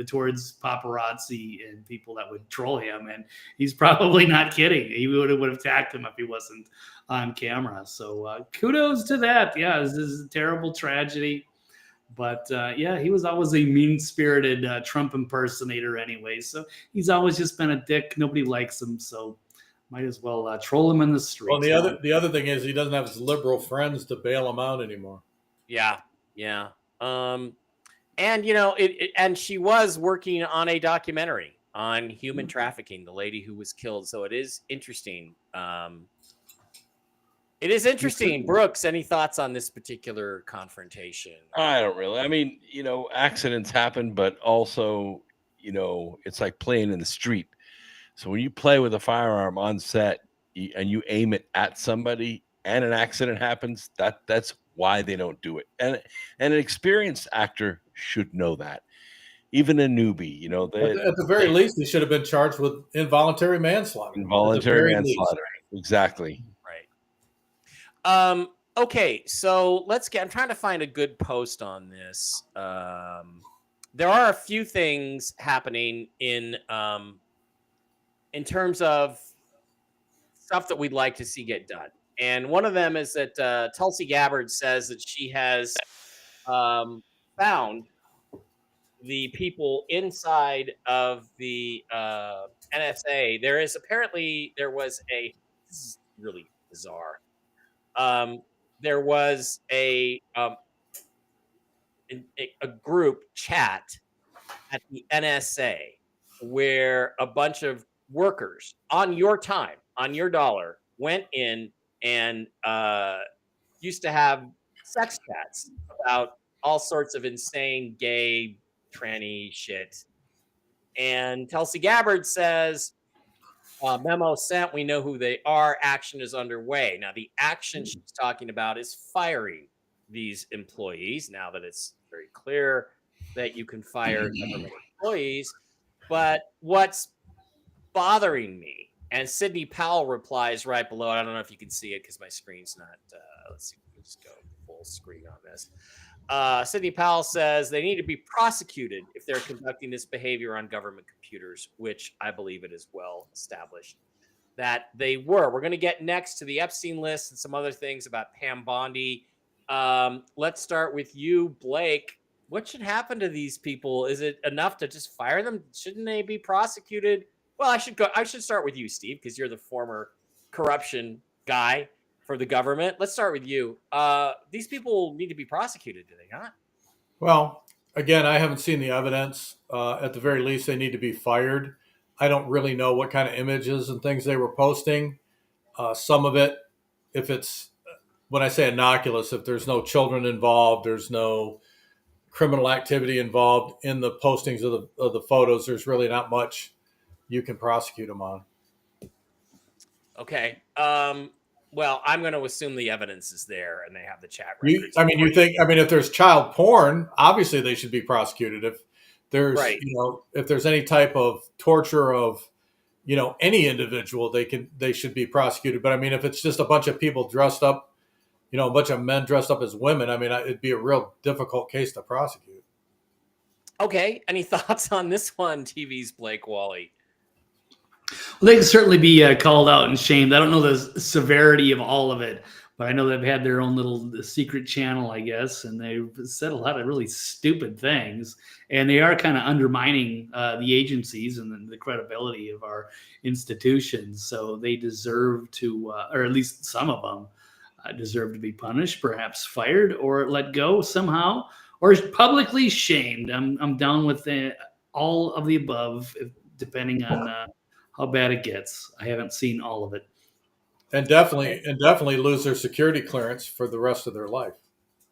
towards paparazzi and people that would troll him, and he's probably not kidding. He would have attacked him if he wasn't on camera. So kudos to that. Yeah, this is a terrible tragedy. But yeah, he was always a mean-spirited Trump impersonator anyway. So he's always just been a dick. Nobody likes him, so might as well troll him in the streets. Well, the other thing is he doesn't have his liberal friends to bail him out anymore. Yeah, yeah. And you know, and she was working on a documentary on human trafficking, the lady who was killed. So it is interesting. It is interesting. Brooks, any thoughts on this particular confrontation? I don't really. I mean, you know, accidents happen, but also, you know, it's like playing in the street. So when you play with a firearm on set and you aim it at somebody and an accident happens, that's why they don't do it. And an experienced actor should know that. Even a newbie, you know, At the very least, he should have been charged with involuntary manslaughter. involuntary manslaughter. Exactly. Right. Okay, so I'm trying to find a good post on this. There are a few things happening in terms of stuff that we'd like to see get done. And one of them is that Tulsi Gabbard says that she has found the people inside of the NSA. There was this is really bizarre. There was a group chat at the NSA where a bunch of workers on your time, on your dollar, went in and used to have sex chats about all sorts of insane gay tranny shit. And Tulsi Gabbard says, memo sent, we know who they are, action is underway. Now, the action she's talking about is firing these employees, now that it's very clear that you can fire government employees. But what's bothering me, and Sidney Powell replies right below, I don't know if you can see it because my screen's not, let's see, let's go full screen on this. Sidney Powell says they need to be prosecuted if they're conducting this behavior on government computers, which I believe it is well established that they were. We're going to get next to the Epstein list and some other things about Pam Bondi. Let's start with you, Blake. What should happen to these people? Is it enough to just fire them? Shouldn't they be prosecuted? Well, I should start with you, Steve, because you're the former corruption guy for the government. Let's start with you. These people need to be prosecuted, do they not? Well, again, I haven't seen the evidence. At the very least, they need to be fired. I don't really know what kind of images and things they were posting. Some of it, if it's, when I say innocuous, if there's no children involved, there's no criminal activity involved in the postings of the photos, there's really not much you can prosecute them on. Okay. Well, I'm going to assume the evidence is there and they have the chat records. If there's child porn, obviously they should be prosecuted. If there's, right. If there's any type of torture of, any individual, they should be prosecuted. But I mean, if it's just a bunch of people dressed up, a bunch of men dressed up as women, I mean, it'd be a real difficult case to prosecute. Okay. Any thoughts on this one, TV's Blake Wally? Well, they can certainly be called out and shamed. I don't know the severity of all of it, but I know they've had their own little secret channel, I guess, and they've said a lot of really stupid things, and they are kind of undermining the agencies and the credibility of our institutions. So they deserve to, or at least some of them, deserve to be punished, perhaps fired or let go somehow, or publicly shamed. I'm down with all of the above, depending on how bad it gets. I haven't seen all of it. And definitely lose their security clearance for the rest of their life.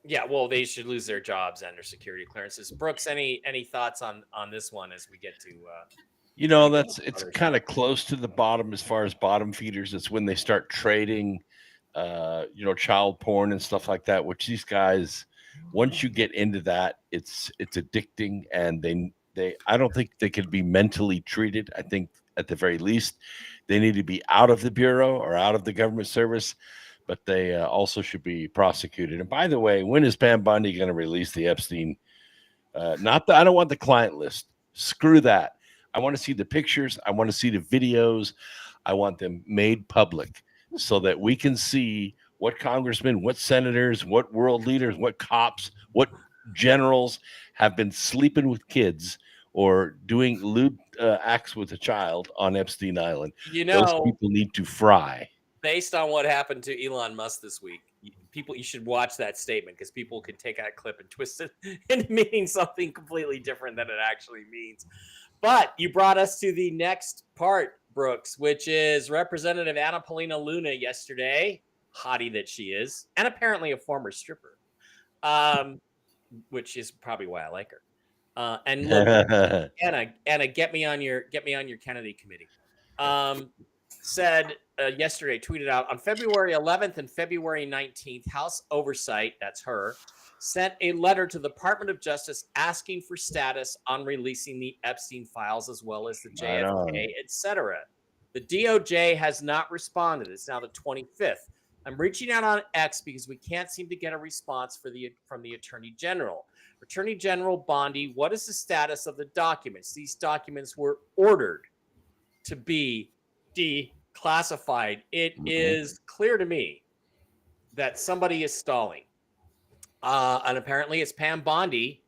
Yeah, well, they should lose their jobs and their security clearances. Brooks, any thoughts on this one as we get to? It's kind of close to the bottom as far as bottom feeders. It's when they start trading, child porn and stuff like that. Which these guys, once you get into that, it's addicting, and I don't think they could be mentally treated. I think at the very least, they need to be out of the bureau or out of the government service, but they also should be prosecuted. And by the way, when is Pam Bondi going to release the Epstein? I don't want the client list. Screw that. I want to see the pictures. I want to see the videos. I want them made public so that we can see what congressmen, what senators, what world leaders, what cops, what generals have been sleeping with kids or doing lewd acts with a child on Epstein Island. You Those know, people need to fry. based on what happened to Elon Musk this week, you should watch that statement because people could take that clip and twist it into meaning something completely different than it actually means. But you brought us to the next part, Brooks, which is Representative Anna Paulina Luna yesterday, hottie that she is, and apparently a former stripper, which is probably why I like her. And look, Anna, get me on your Kennedy committee. Said yesterday, tweeted out on February 11th and February 19th, House Oversight, that's her, sent a letter to the Department of Justice asking for status on releasing the Epstein files as well as the JFK, etc. The DOJ has not responded. It's now the 25th. I'm reaching out on X because we can't seem to get a response from the Attorney General. Attorney General Bondi, what is the status of the documents? These documents were ordered to be declassified. It is clear to me that somebody is stalling. And apparently it's Pam Bondi.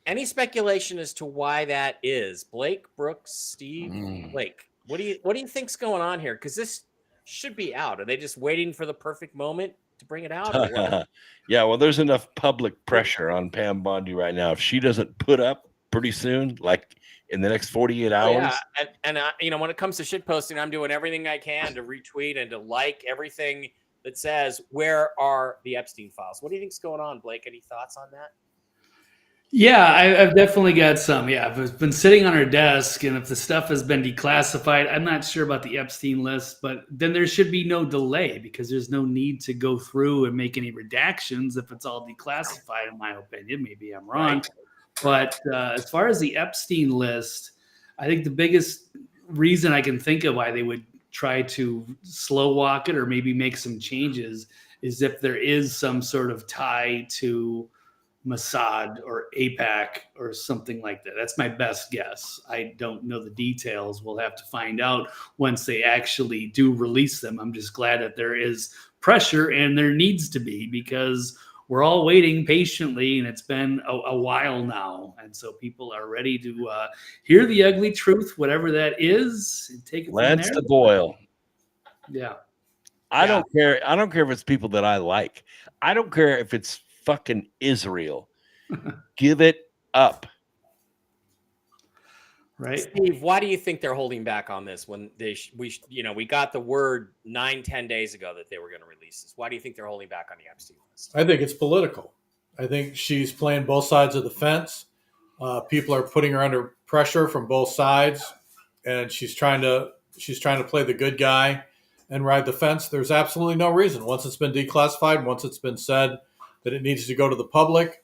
Any speculation as to why that is? Blake, Brooks, Steve, Blake. What do you think's going on here? Because this should be out. Are they just waiting for the perfect moment to bring it out? Or what? Yeah, well, there's enough public pressure on Pam Bondi right now. If she doesn't put up pretty soon, like in the next 48 hours. Yeah, and when it comes to shit posting, I'm doing everything I can to retweet and to like everything that says, where are the Epstein files? What do you think's going on, Blake? Any thoughts on that? Yeah, I've definitely got some. Yeah, it's been sitting on her desk, and if the stuff has been declassified, I'm not sure about the Epstein list, but then there should be no delay because there's no need to go through and make any redactions if it's all declassified, in my opinion. Maybe I'm wrong. Right. But as far as the Epstein list, I think the biggest reason I can think of why they would try to slow walk it or maybe make some changes is if there is some sort of tie to Mossad or AIPAC or something like that. That's my best guess. I don't know the details. We'll have to find out once they actually do release them. I'm just glad that there is pressure, and there needs to be, because we're all waiting patiently, and it's been a while now. And so people are ready to hear the ugly truth, whatever that is, and take it from there. Lance the boil. Yeah. I don't care. I don't care if it's people that I like. I don't care if it's fucking Israel. Give it up. Right. Steve, why do you think they're holding back on this when we got the word 9-10 days ago that they were going to release this? Why do you think they're holding back on the Epstein list? I think it's political. I think she's playing both sides of the fence. People are putting her under pressure from both sides, and she's trying to play the good guy and ride the fence. There's absolutely no reason. Once it's been declassified, once it's been said that it needs to go to the public,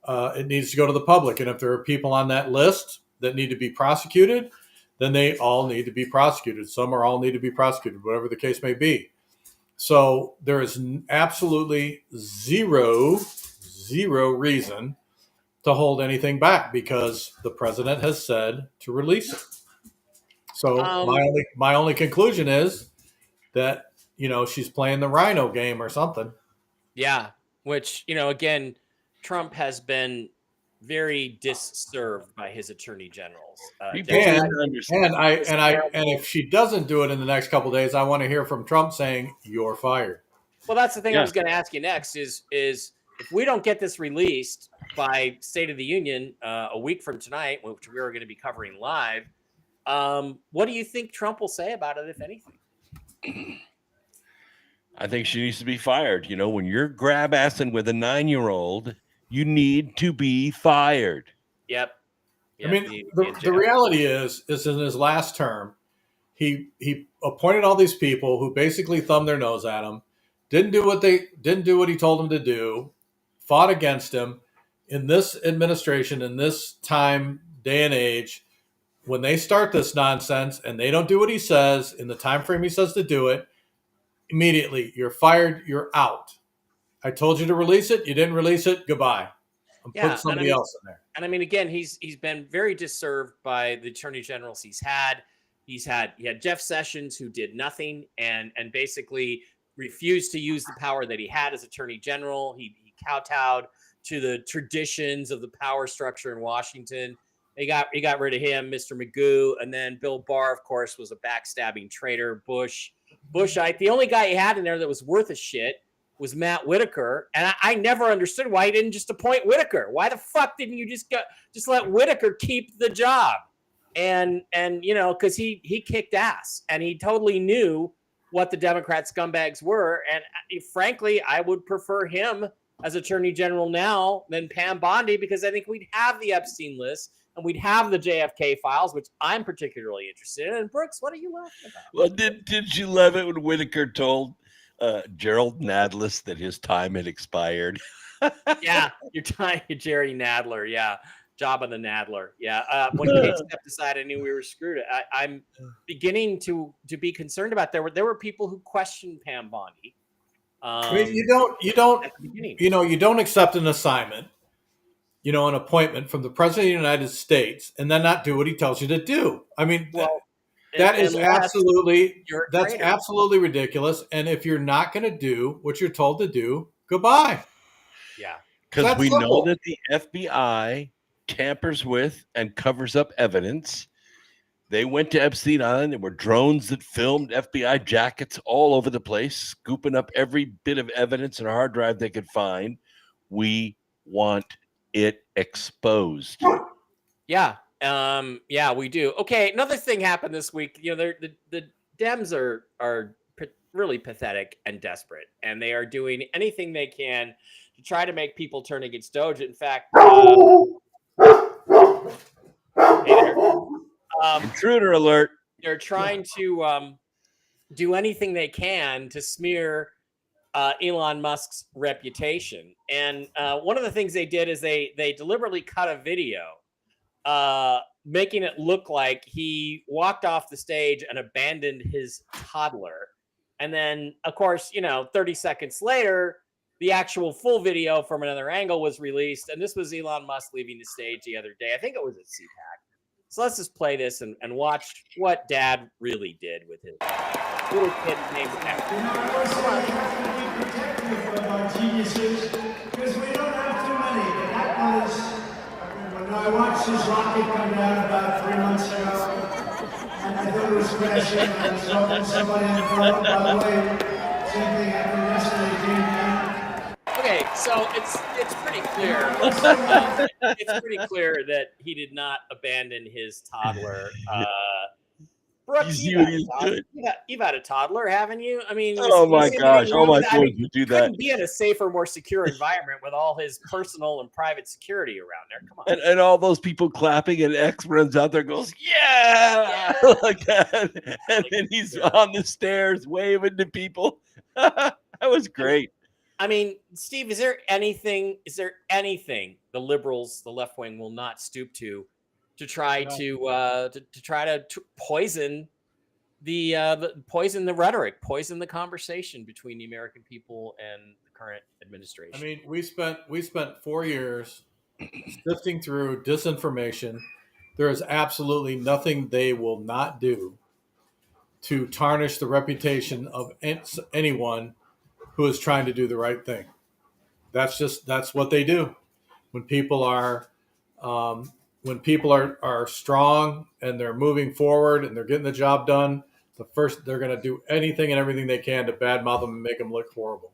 it needs to go to the public. And if there are people on that list that need to be prosecuted, then they all need to be prosecuted. Some or all need to be prosecuted, whatever the case may be. So there is absolutely zero reason to hold anything back because the president has said to release it. So my only conclusion is that, she's playing the rhino game or something. Yeah. Which, again, Trump has been very disserved by his attorney generals. And if she doesn't do it in the next couple of days, I want to hear from Trump saying you're fired. Well, that's the thing I was going to ask you next is if we don't get this released by State of the Union a week from tonight, which we are going to be covering live, what do you think Trump will say about it, if anything? I think she needs to be fired. When you're grab-assing with a 9-year-old, you need to be fired. Yep. I mean, the reality is in his last term, he appointed all these people who basically thumbed their nose at him, didn't do what he told them to do, fought against him. In this administration, in this time, day and age, when they start this nonsense and they don't do what he says in the time frame he says to do it, immediately you're fired, you're out. I told you to release it, you didn't release it, goodbye. I'm putting somebody else in there. And I mean, again, he's been very disserved by the attorney generals he's had. He had Jeff Sessions, who did nothing and basically refused to use the power that he had as attorney general. He kowtowed to the traditions of the power structure in Washington. He got rid of him, Mr. Magoo, and then Bill Barr, of course, was a backstabbing traitor. Bushite. The only guy he had in there that was worth a shit was Matt Whitaker, and I never understood why he didn't just appoint Whitaker. Why the fuck didn't you just let Whitaker keep the job? And you know, because he kicked ass, and he totally knew what the Democrat scumbags were. And frankly, I would prefer him as Attorney General now than Pam Bondi, because I think we'd have the Epstein list and we'd have the JFK files, which I'm particularly interested in. And Brooks, what are you laughing about? Well, did you love it when Whitaker told Gerald Nadler that his time had expired? Yeah, you're Jerry Nadler. Yeah, Jabba the Nadler. Yeah, when Kate stepped aside, I knew we were screwed. I'm beginning to be concerned about there were people who questioned Pam Bondi. I mean, you don't accept an assignment, an appointment from the president of the United States and then not do what he tells you to do. I mean, that's absolutely ridiculous. And if you're not going to do what you're told to do, goodbye. Yeah. Because we know that the FBI tampers with and covers up evidence. They went to Epstein Island. There were drones that filmed FBI jackets all over the place, scooping up every bit of evidence and hard drive they could find. We want it exposed. Yeah. Yeah, we do. Okay, another thing happened this week. You know, the Dems are really pathetic and desperate, and they are doing anything they can to try to make people turn against Doge. In fact, hey there. Intruder alert. They're trying to do anything they can to smear Elon Musk's reputation. And one of the things they did is they deliberately cut a video making it look like he walked off the stage and abandoned his toddler. And then, of course, 30 seconds later, the actual full video from another angle was released. And this was Elon Musk leaving the stage the other day. I think it was at CPAC. So let's just play this and watch what Dad really did with his little kid named Hector. I always say we have to be protective of our geniuses because we don't have too many. But that one is, when I watched his rocket come down about 3 months ago, and I thought it was crashing, and I was talking to somebody on the phone. By the way, same thing happened yesterday, came down. Okay, so it's pretty clear. It's pretty clear that he did not abandon his toddler. Brooks, you've had a toddler, haven't you? I mean, oh my gosh, all my boys would do that. Couldn't be in a safer, more secure environment with all his personal and private security around there. Come on, and all those people clapping, and X runs out there, and goes, yeah, like that, and then he's on the stairs waving to people. That was great. I mean, Steve, is there anything the liberals, the left wing, will not stoop to try to poison poison the rhetoric, poison the conversation between the American people and the current administration? I mean, we spent 4 years sifting through disinformation. There is absolutely nothing they will not do to tarnish the reputation of anyone who is trying to do the right thing. That's what they do. When people are strong and they're moving forward and they're getting the job done, they're going to do anything and everything they can to badmouth them and make them look horrible.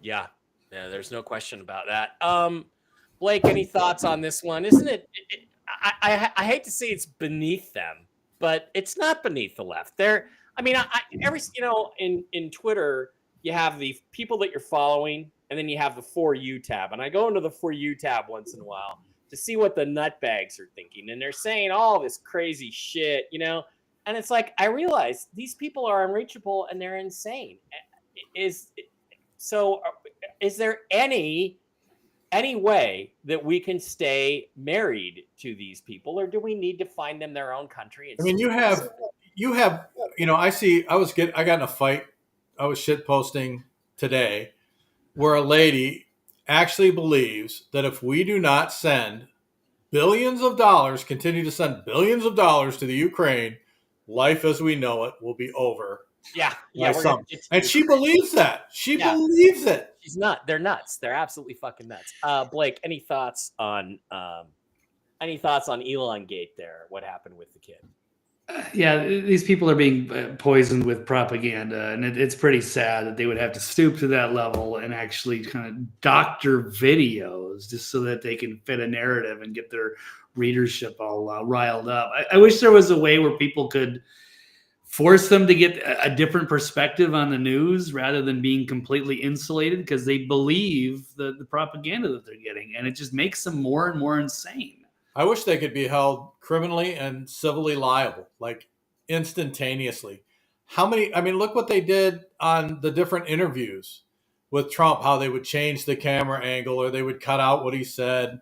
Yeah, there's no question about that. Blake, any thoughts on this one? Isn't it? I hate to say it's beneath them, but it's not beneath the left. In Twitter, you have the people that you're following, and then you have the For You tab. And I go into the For You tab once in a while to see what the nutbags are thinking. And they're saying all this crazy shit, And it's like, I realize these people are unreachable and they're insane. Is there any way that we can stay married to these people, or do we need to find them their own country? I mean, I got in a fight. I was shit posting today where a lady actually believes that if we do not send billions of dollars, continue to send billions of dollars to the Ukraine, life as we know it will be over. Yeah. And she believes that. She believes it. She's not. They're nuts. They're absolutely fucking nuts. Blake, any thoughts on Elon Gate there? What happened with the kid? Yeah, these people are being poisoned with propaganda, and it's pretty sad that they would have to stoop to that level and actually kind of doctor videos just so that they can fit a narrative and get their readership all riled up. I wish there was a way where people could force them to get a different perspective on the news rather than being completely insulated because they believe the propaganda that they're getting, and it just makes them more and more insane. I wish they could be held criminally and civilly liable, like instantaneously. How many? I mean, look what they did on the different interviews with Trump, how they would change the camera angle or they would cut out what he said.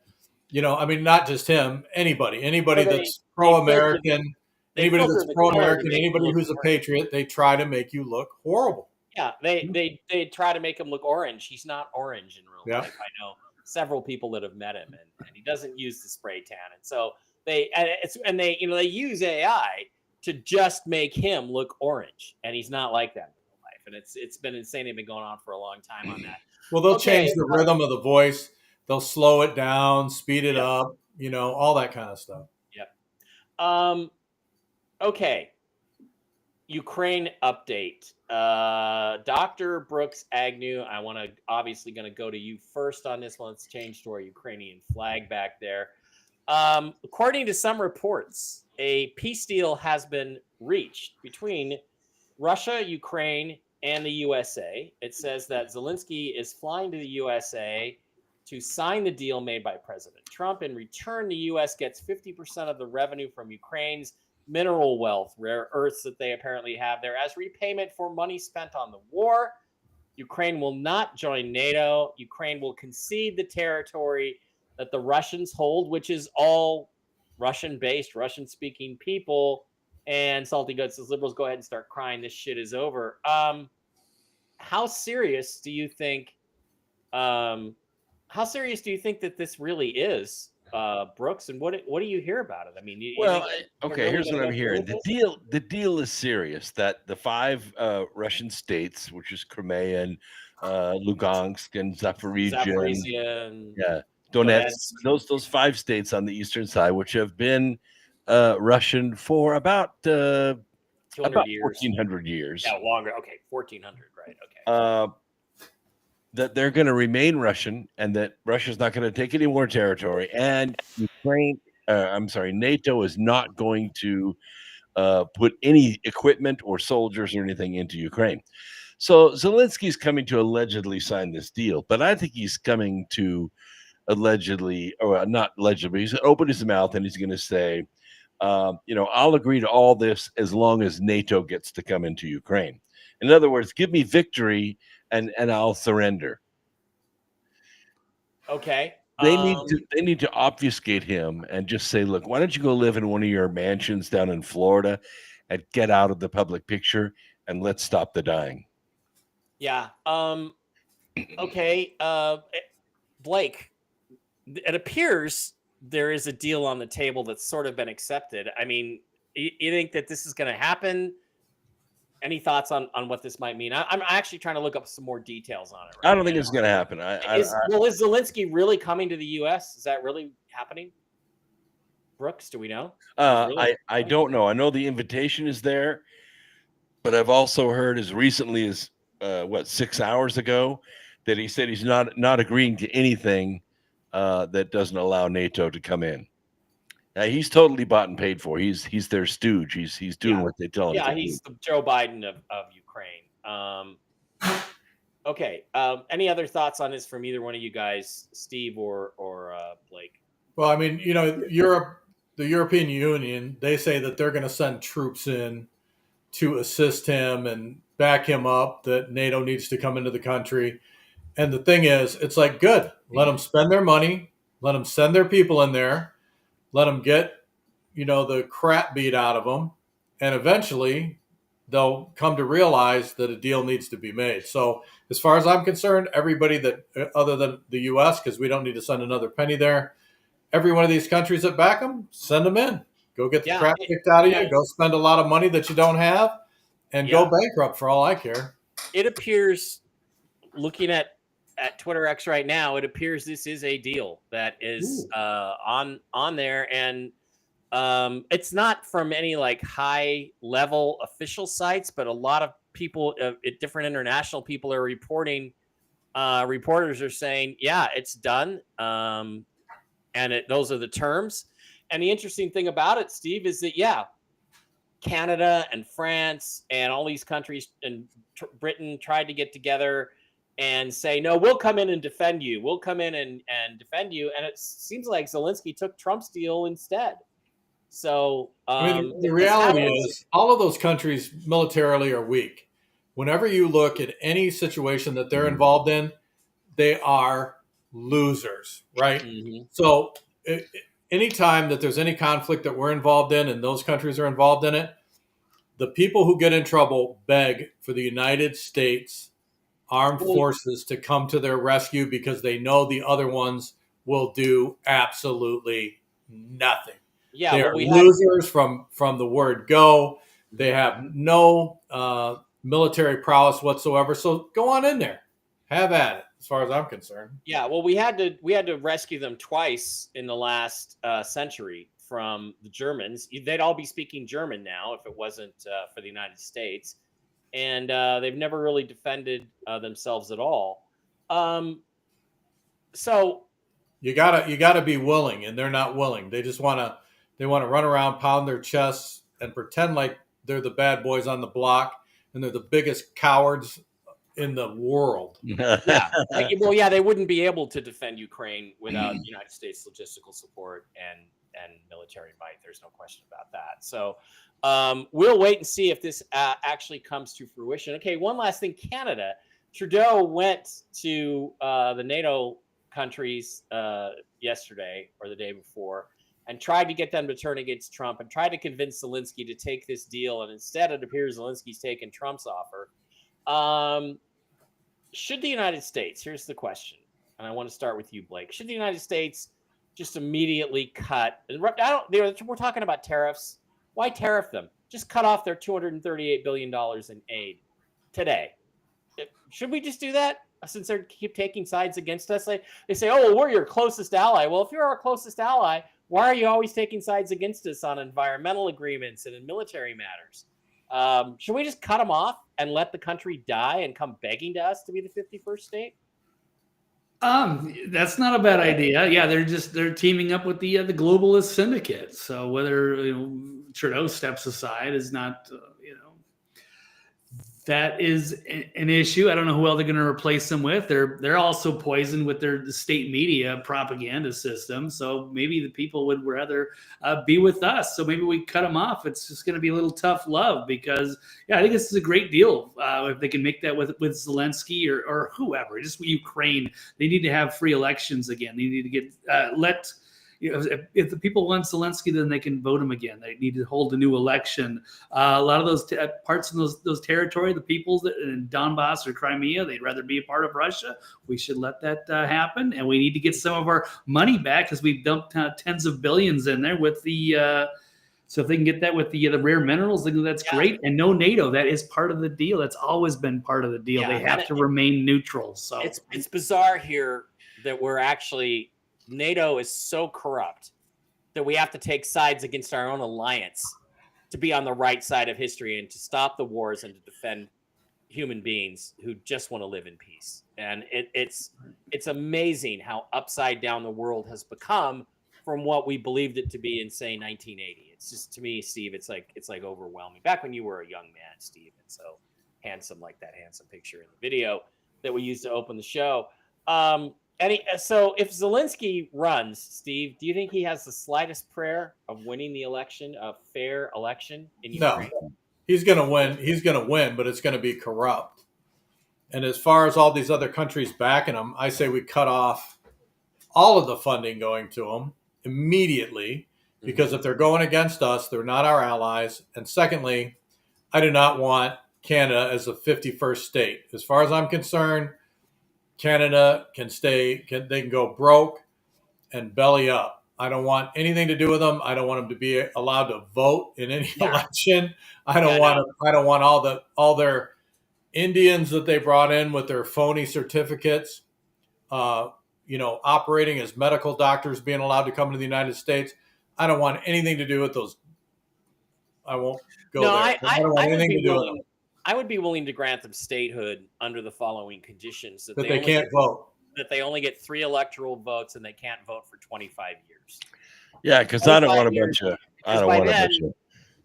You know, I mean, not just him, anybody that's pro-American, anybody that's pro-American, anybody who's a patriot, they try to make you look horrible. Yeah, they try to make him look orange. He's not orange in real life. I know several people that have met him, and he doesn't use the spray tan. And so they use AI to just make him look orange, and he's not like that in real life. And it's been insane. They've been going on for a long time on that. Well, they'll change the rhythm of the voice. They'll slow it down, speed it up, all that kind of stuff. Yep. Okay. Ukraine update. Dr. Brooks Agnew, I want to obviously going to go to you first on this one. Let's change to our Ukrainian flag back there. According to some reports, a peace deal has been reached between Russia, Ukraine, and the USA. It says that Zelensky is flying to the USA to sign the deal made by President Trump. In return, the U.S. gets 50% of the revenue from Ukraine's mineral wealth, rare earths that they apparently have there, as repayment for money spent on the war. Ukraine will not join NATO. Ukraine will concede the territory that the Russians hold, which is all Russian-based, Russian-speaking people. And Salty Gut says, liberals, go ahead and start crying. This shit is over. How serious do you think that this really is, Brooks? And what do you hear about it? I mean, here's what I'm hearing. The deal is serious. That the 5 Russian states, which is Crimea and Lugansk and Zaporizhia, and Donetsk, those 5 states on the eastern side, which have been Russian for about 1,400 years. Yeah, longer. Okay, 1,400. Right. Okay. That they're going to remain Russian, and that Russia's not going to take any more territory, and NATO is not going to put any equipment or soldiers or anything into Ukraine. So Zelensky's coming to allegedly sign this deal, but I think he's coming to allegedly, or not allegedly, he's going to open his mouth and he's going to say, I'll agree to all this as long as NATO gets to come into Ukraine. In other words, give me victory and I'll surrender. Okay. They need to obfuscate him and just say, look, why don't you go live in one of your mansions down in Florida and get out of the public picture, and let's stop the dying. Yeah. Okay. Blake, it appears there is a deal on the table that's sort of been accepted. I mean, you think that this is going to happen? Any thoughts on what this might mean? I'm actually trying to look up some more details on it. I don't think it's going to happen. Is Zelensky really coming to the U.S.? Is that really happening? Brooks, do we know? I don't know. I know the invitation is there, but I've also heard as recently as 6 hours ago that he said he's not agreeing to anything that doesn't allow NATO to come in. He's totally bought and paid for. He's their stooge. He's doing what they tell him. Yeah, he's the Joe Biden of Ukraine. Okay. Any other thoughts on this from either one of you guys, Steve or Blake? Well, I mean, Europe, the European Union, they say that they're going to send troops in to assist him and back him up, that NATO needs to come into the country. And the thing is, it's like, good, let them spend their money, let them send their people in there, let them get, the crap beat out of them, and eventually they'll come to realize that a deal needs to be made. So as far as I'm concerned, everybody that, other than the U.S., because we don't need to send another penny there, every one of these countries that back them, send them in. Go get the crap kicked out of you. Go spend a lot of money that you don't have, and go bankrupt for all I care. It appears, looking at at Twitter X right now, it appears this is a deal that is on there, and it's not from any like high level official sites, but a lot of people, different international people are reporting. Reporters are saying, yeah, it's done, and those are the terms. And the interesting thing about it, Steve, is that Canada and France and all these countries and Britain tried to get together and say, no, we'll come in and defend you. We'll come in and defend you. And it seems like Zelensky took Trump's deal instead. So I mean, the reality is all of those countries militarily are weak. Whenever you look at any situation that they're involved in, they are losers, right? Mm-hmm. So anytime that there's any conflict that we're involved in and those countries are involved in it, the people who get in trouble beg for the United States armed forces to come to their rescue because they know the other ones will do absolutely nothing. Yeah, they are losers from the word go. They have no military prowess whatsoever. So go on in there, have at it. As far as I'm concerned. Yeah, well, we had to rescue them twice in the last century from the Germans. They'd all be speaking German now if it wasn't for the United States, and they've never really defended themselves at all. So you gotta be willing, and they're not willing. They just want to run around, pound their chests, and pretend like they're the bad boys on the block, and they're the biggest cowards in the world. Well, they wouldn't be able to defend Ukraine without United States logistical support and military might. There's no question about that. So we'll wait and see if this actually comes to fruition. Okay, one last thing. Canada. Trudeau went to the NATO countries yesterday or the day before and tried to get them to turn against Trump and tried to convince Zelensky to take this deal. And instead, it appears Zelensky's taken Trump's offer. Should the United States, here's the question, and I want to start with you, Blake. Should the United States just immediately cut? We're talking about tariffs. Why tariff them? Just cut off their $238 billion in aid today. Should we just do that? Since they keep taking sides against us, they say, oh, well, we're your closest ally. Well, if you're our closest ally, why are you always taking sides against us on environmental agreements and in military matters? Should we just cut them off and let the country die and come begging to us to be the 51st state? That's not a bad idea. Yeah, they're teaming up with the globalist syndicate. So whether Trudeau steps aside is not that is an issue. I don't know who else they're going to replace them with. They're also poisoned with their state media propaganda system. So maybe the people would rather be with us. So maybe we cut them off. It's just going to be a little tough love because, I think this is a great deal. If they can make that with Zelensky or whoever, just Ukraine, they need to have free elections again. They need to get if the people want Zelensky, then they can vote him again. They need to hold a new election. A lot of those parts in those territory, the peoples that in Donbass or Crimea, they'd rather be a part of Russia. We should let that happen, and we need to get some of our money back because we've dumped tens of billions in there with the. So if they can get that with the rare minerals, that's great. And no NATO, that is part of the deal. That's always been part of the deal. They have to remain neutral. So it's bizarre here that we're actually. NATO is so corrupt that we have to take sides against our own alliance to be on the right side of history and to stop the wars and to defend human beings who just want to live in peace. And it's amazing how upside down the world has become from what we believed it to be in, say, 1980. It's just, to me, Steve, it's like overwhelming. Back when you were a young man, Steve, and so handsome, like that handsome picture in the video that we used to open the show. So if Zelensky runs, Steve, do you think he has the slightest prayer of winning the election, a fair election in Ukraine? No, he's going to win. He's going to win, but it's going to be corrupt. And as far as all these other countries backing him, I say we cut off all of the funding going to them immediately, because if they're going against us, they're not our allies. And secondly, I do not want Canada as a 51st state. As far as I'm concerned, Canada they can go broke and belly up. I don't want anything to do with them. I don't want them to be allowed to vote in any election. I don't want all their Indians that they brought in with their phony certificates. operating as medical doctors being allowed to come to the United States. I don't want anything to do with those. I won't go No, there. I don't want anything to do with them. I would be willing to grant them statehood under the following conditions: That they can't vote. That they only get 3 electoral votes and they can't vote for 25 years. Yeah, because I don't want a bunch of. I don't want a bunch of.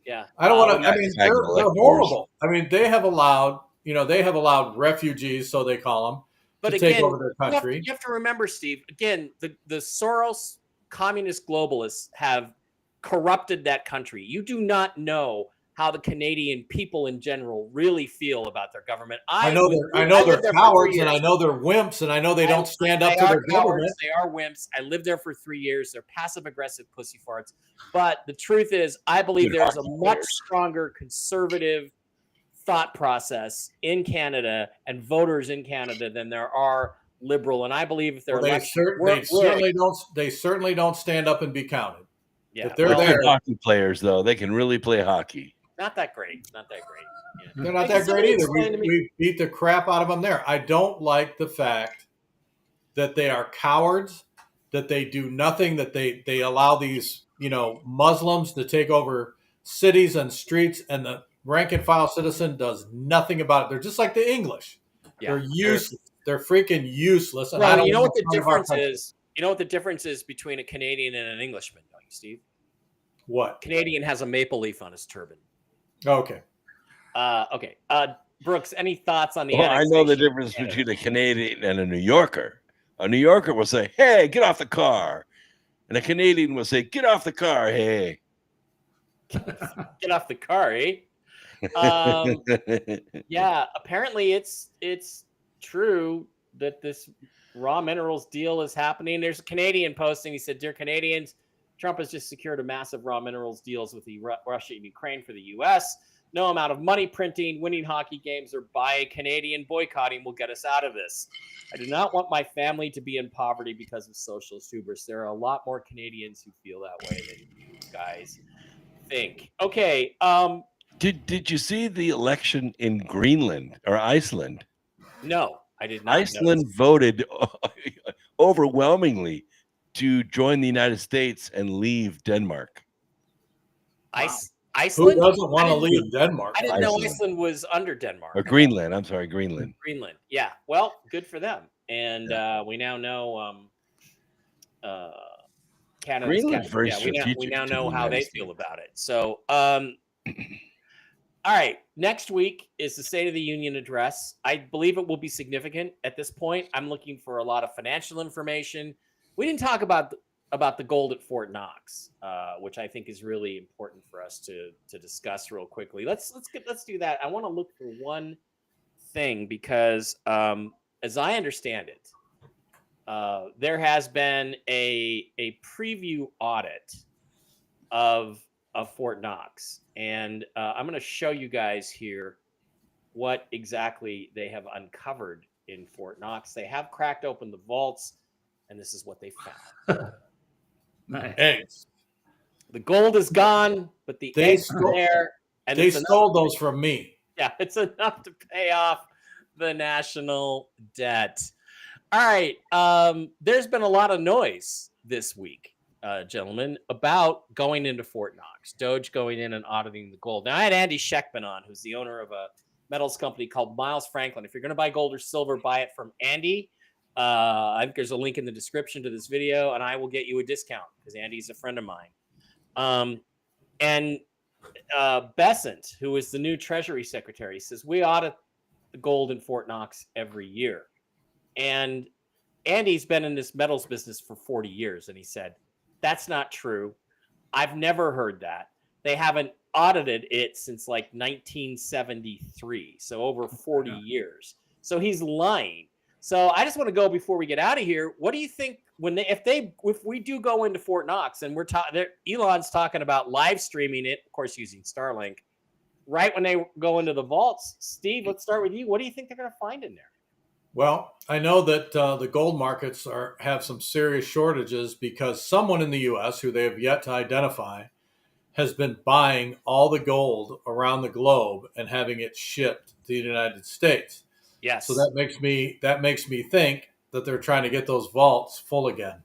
Yeah, I don't want to. I mean, they're horrible. I mean, they have allowed refugees, so they call them, but to again, take over their country. You have to remember, Steve. Again, the Soros communist globalists have corrupted that country. You do not know how the Canadian people in general really feel about their government. I know they're cowards, and I know they're wimps, and I know they don't stand up to their government. They are wimps. I lived there for 3 years. They're passive-aggressive pussy farts. But the truth is, I believe there's a much stronger conservative thought process in Canada and voters in Canada than there are liberal. And I believe if they're they certainly don't stand up and be counted. Yeah, if they're there, hockey players though, they can really play hockey. Not that great. Not that great. Yeah. They're not that great either. We beat the crap out of them there. I don't like the fact that they are cowards, that they do nothing, that they allow these Muslims to take over cities and streets, and the rank and file citizen does nothing about it. They're just like the English. Yeah, they're useless. They're freaking useless. And well, you know what the difference is? You know what the difference is between a Canadian and an Englishman, don't you, Steve? What? Canadian has a maple leaf on his turban. Okay. Okay. Brooks, any thoughts on the I know the difference between a Canadian and a New Yorker. A New Yorker will say, "Hey, get off the car." And a Canadian will say, "Get off the car, hey." Get off the car, eh? Yeah, apparently it's true that this raw minerals deal is happening. There's a Canadian posting. He said, "Dear Canadians, Trump has just secured a massive raw minerals deals with the Russia and Ukraine for the U.S. No amount of money printing, winning hockey games, or by a Canadian boycotting will get us out of this. I do not want my family to be in poverty because of socialist hubris. There are a lot more Canadians who feel that way than you guys think." Okay. Did you see the election in Greenland or Iceland? No, I did not. Iceland voted overwhelmingly to join the United States and leave Denmark. Iceland? Who doesn't want to leave Denmark? I didn't know Iceland was under Denmark. Or Greenland. I'm sorry, Greenland. Greenland. Yeah. Well, good for them. And we now know Canada's Greenland's very we now know how they feel about it. So, all right. Next week is the State of the Union address. I believe it will be significant at this point. I'm looking for a lot of financial information. We didn't talk about the gold at Fort Knox, which I think is really important for us to discuss real quickly. Let's do that. I want to look for one thing because, as I understand it, there has been a preview audit of Fort Knox, and I'm going to show you guys here what exactly they have uncovered in Fort Knox. They have cracked open the vaults, and this is what they found. Nice. Eggs. The gold is gone, but the eggs are there. And they stole those from me. Yeah, it's enough to pay off the national debt. All right. There's been a lot of noise this week, gentlemen, about going into Fort Knox. Doge going in and auditing the gold. Now, I had Andy Sheckman on, who's the owner of a metals company called Miles Franklin. If you're going to buy gold or silver, buy it from Andy. I think there's a link in the description to this video, and I will get you a discount because Andy's a friend of mine. And Besant, who is the new Treasury Secretary, says we audit the gold in Fort Knox every year. And Andy's been in this metals business for 40 years, and he said, that's not true. I've never heard that. They haven't audited it since like 1973, so over 40 years. So he's lying. So I just want to go before we get out of here. What do you think if we do go into Fort Knox and Elon's talking about live streaming it, of course using Starlink, right when they go into the vaults? Steve, let's start with you. What do you think they're going to find in there? Well, I know that the gold markets have some serious shortages because someone in the U.S. who they have yet to identify has been buying all the gold around the globe and having it shipped to the United States. Yes. So that makes me think that they're trying to get those vaults full again.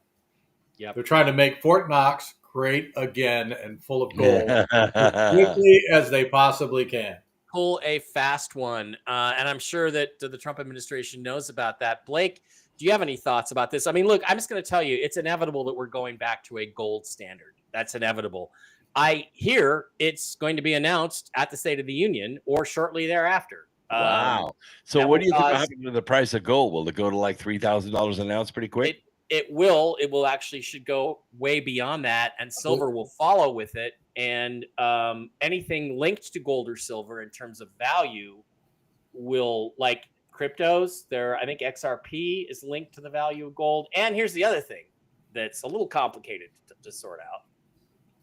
Yep. They're trying to make Fort Knox great again and full of gold as quickly as they possibly can. Pull a fast one. And I'm sure that the Trump administration knows about that. Blake, do you have any thoughts about this? I mean, look, I'm just going to tell you, it's inevitable that we're going back to a gold standard. That's inevitable. I hear it's going to be announced at the State of the Union or shortly thereafter. Wow. So what do you think will happen to the price of gold? Will it go to like $3,000 an ounce pretty quick? It will. It will actually should go way beyond that, and silver will follow with it. And anything linked to gold or silver in terms of value will, like cryptos, I think XRP is linked to the value of gold. And here's the other thing that's a little complicated to sort out.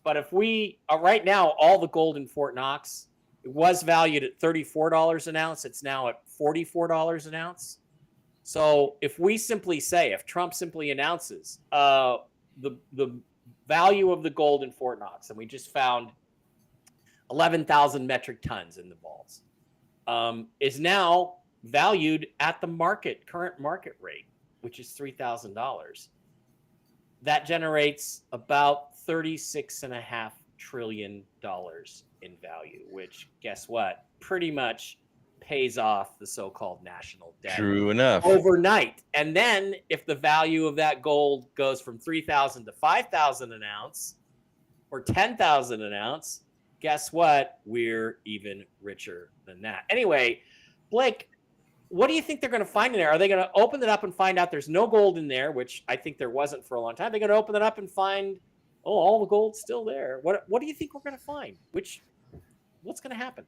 But if we right now, all the gold in Fort Knox, it was valued at $34 an ounce. It's now at $44 an ounce. So if Trump simply announces the value of the gold in Fort Knox, and we just found 11,000 metric tons in the vaults, is now valued at the current market rate, which is $3,000. That generates about $36.5 trillion in value, which, guess what, pretty much pays off the so-called national debt. True enough. Overnight. And then if the value of that gold goes from 3,000 to 5,000 an ounce or 10,000 an ounce, guess what? We're even richer than that. Anyway, Blake, what do you think they're going to find in there? Are they going to open it up and find out there's no gold in there, which I think there wasn't for a long time? They're going to open it up and find, all the gold's still there. What do you think we're going to find? What's going to happen?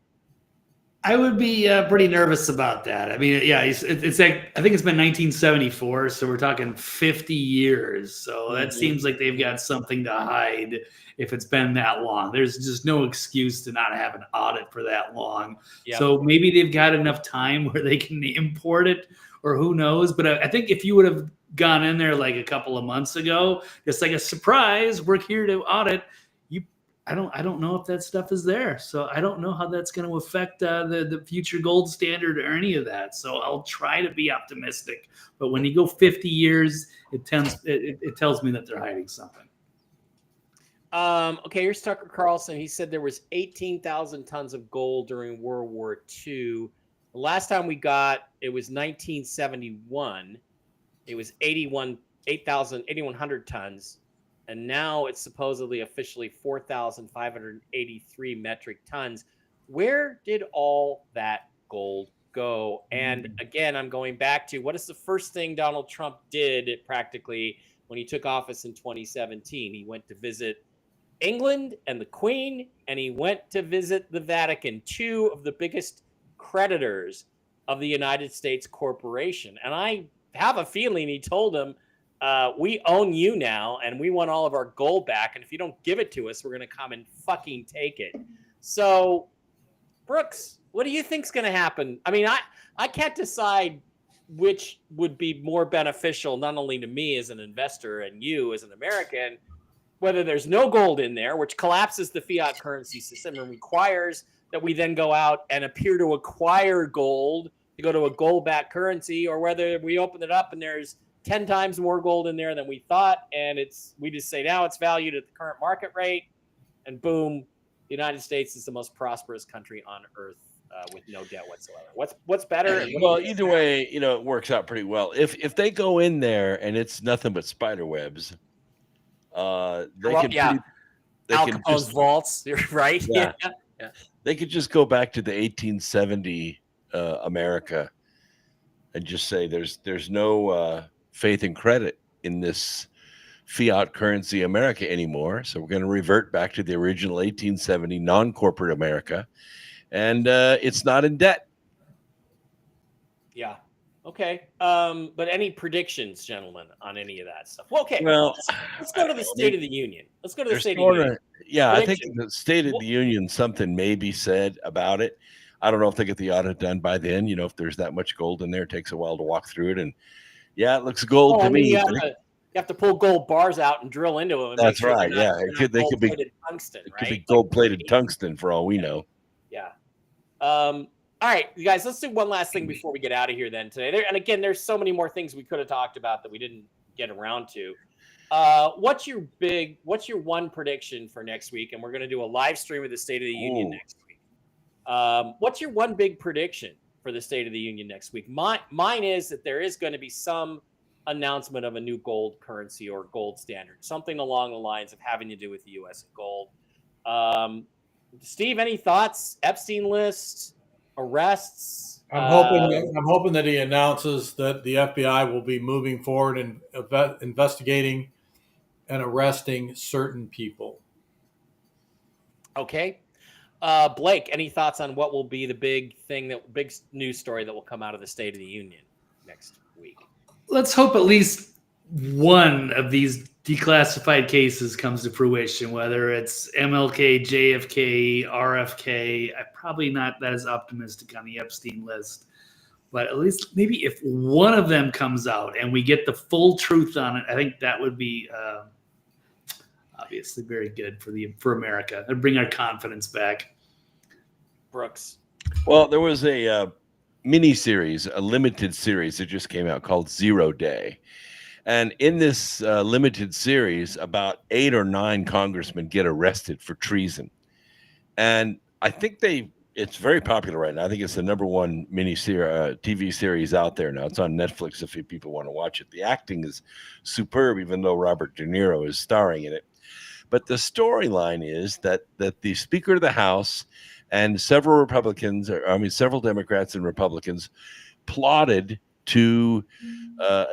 I would be pretty nervous about that. I mean, yeah, it's like, I think it's been 1974, so we're talking 50 years. So that seems like they've got something to hide if it's been that long. There's just no excuse to not have an audit for that long. Yep. So maybe they've got enough time where they can import it, or who knows. But I think if you would have gone in there like a couple of months ago, just like a surprise, we're here to audit. I don't know if that stuff is there. So I don't know how that's going to affect the future gold standard or any of that. So I'll try to be optimistic. But when you go 50 years, it tells me that they're hiding something. Okay, here's Tucker Carlson. He said there was 18,000 tons of gold during World War II. The last time we got, it was 1971. It was 8,100 tons. And now it's supposedly officially 4,583 metric tons. Where did all that gold go? And again, I'm going back to, what is the first thing Donald Trump did practically when he took office in 2017? He went to visit England and the Queen, and he went to visit the Vatican, two of the biggest creditors of the United States corporation. And I have a feeling he told them, we own you now, and we want all of our gold back. And if you don't give it to us, we're going to come and fucking take it. So, Brooks, what do you think's going to happen? I mean, I can't decide which would be more beneficial, not only to me as an investor and you as an American, whether there's no gold in there, which collapses the fiat currency system and requires that we then go out and appear to acquire gold to go to a gold-backed currency, or whether we open it up and there's 10 times more gold in there than we thought, and we just say now it's valued at the current market rate, and boom, the United States is the most prosperous country on earth with no debt whatsoever. What's better? Well, either way, it works out pretty well. If they go in there and it's nothing but spider webs, Al Capone's vaults, right? Yeah. They could just go back to the 1870 America and just say there's no faith and credit in this fiat currency America anymore. So we're going to revert back to the original 1870 non-corporate America, and it's not in debt. Yeah. Okay. But any predictions, gentlemen, on any of that stuff? Well, okay. Well, let's go to the State of the Union. Let's go to the State of the Union. Yeah, I think the State of the Union, something may be said about it. I don't know if they get the audit done by then. If there's that much gold in there, it takes a while to walk through it. And yeah, it looks gold to me. You have to pull gold bars out and drill into them. That's right. Yeah, they could be tungsten. It could be gold-plated tungsten for all we know. Yeah. All right, you guys, let's do one last thing before we get out of here then today. And again, there's so many more things we could have talked about that we didn't get around to. What's your one prediction for next week? And we're going to do a live stream of the State of the Union next week. What's your one big prediction for the State of the Union next week? Mine is that there is going to be some announcement of a new gold currency or gold standard, something along the lines of having to do with the U.S. and gold. Steve, any thoughts? Epstein list, arrests? I'm hoping that he announces that the FBI will be moving forward and investigating and arresting certain people. Okay. Blake, any thoughts on what will be the big news story that will come out of the State of the Union next week? Let's hope at least one of these declassified cases comes to fruition, whether it's MLK, JFK, RFK. I'm probably not that as optimistic on the Epstein list, but at least maybe if one of them comes out and we get the full truth on it, I think that would be obviously very good for America. It'd bring our confidence back. Brooks. Well, there was a mini-series, a limited series that just came out called 0 Day. And in this limited series, about 8 or 9 congressmen get arrested for treason. And I think it's very popular right now. I think it's the number one TV series out there now. It's on Netflix if people want to watch it. The acting is superb, even though Robert De Niro is starring in it. But the storyline is that the Speaker of the House and several Democrats and Republicans plotted to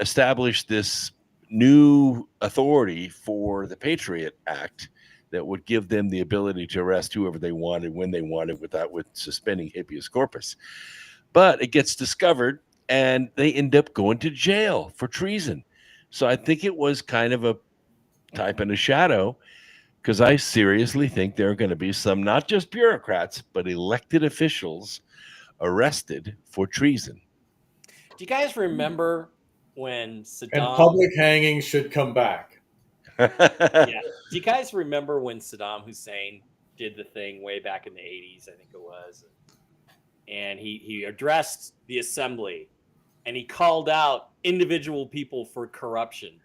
establish this new authority for the Patriot Act that would give them the ability to arrest whoever they wanted, when they wanted, with suspending habeas corpus. But it gets discovered, and they end up going to jail for treason. So I think it was kind of a type in a shadow, because I seriously think there are going to be some, not just bureaucrats, but elected officials arrested for treason. Do you guys remember when Saddam... And public hangings should come back. Yeah. Do you guys remember when Saddam Hussein did the thing way back in the 80s, I think it was, and he addressed the assembly, and he called out individual people for corruption.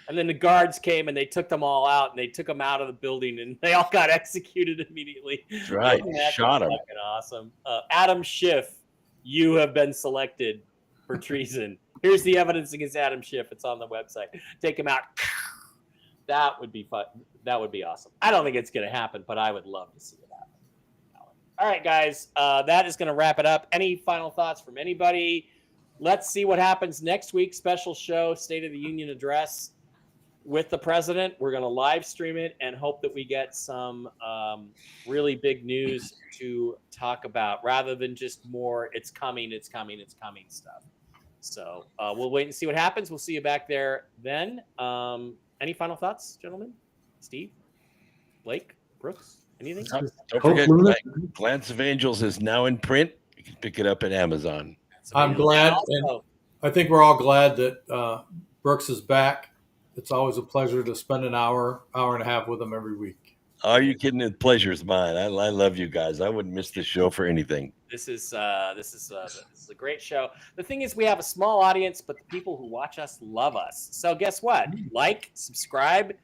And then the guards came and they took them all out, and they took them out of the building, and they all got executed immediately. That's right. Shot him. Fucking awesome. Adam Schiff, you have been selected for treason. Here's the evidence against Adam Schiff. It's on the website. Take him out. That would be fun. That would be awesome. I don't think it's going to happen, but I would love to see it happen. All right, guys. That is going to wrap it up. Any final thoughts from anybody? Let's see what happens next week. Special show, State of the Union address with the president. We're going to live stream it and hope that we get some really big news to talk about, rather than just more it's coming stuff. So we'll wait and see what happens. We'll see you back there then. Any final thoughts, gentlemen? Steve? Blake? Brooks? Anything? Don't forget, Glance of Angels is now in print. You can pick it up at Amazon. I'm glad, and I think we're all glad that Brooks is back. It's always a pleasure to spend an hour and a half with him every week. Are you kidding? The pleasure's mine. I love you guys. I wouldn't miss this show for anything. This is a great show. The thing is, we have a small audience, but the people who watch us love us. So guess what? Like, subscribe,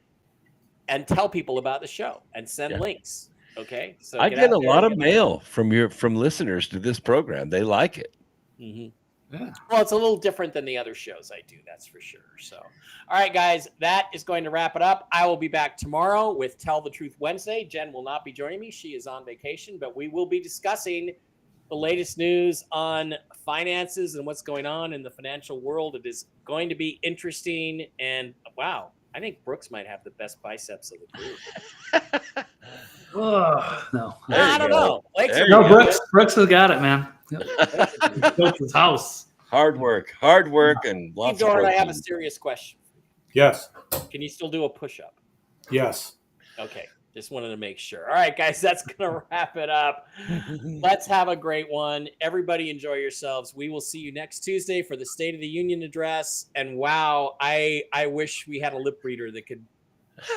and tell people about the show, and send links. Okay. So I get a lot of mail from listeners to this program. They like it. Mm-hmm. Yeah. Well, it's a little different than the other shows I do, that's for sure. So, all right, guys, that is going to wrap it up. I will be back tomorrow with Tell the Truth Wednesday. Jen will not be joining me. She is on vacation, but we will be discussing the latest news on finances and what's going on in the financial world. It is going to be interesting. And wow, I think Brooks might have the best biceps of the group. Oh, no. I don't know. Brooks has got it, man. Yep. Built his house. Hard work, and lots of Jordan, I protein. have a serious question. Yes. Can you still do a push-up? Yes. Okay. Just wanted to make sure. All right, guys, that's going to wrap it up. Let's have a great one. Everybody enjoy yourselves. We will see you next Tuesday for the State of the Union address. And wow, I wish we had a lip reader that could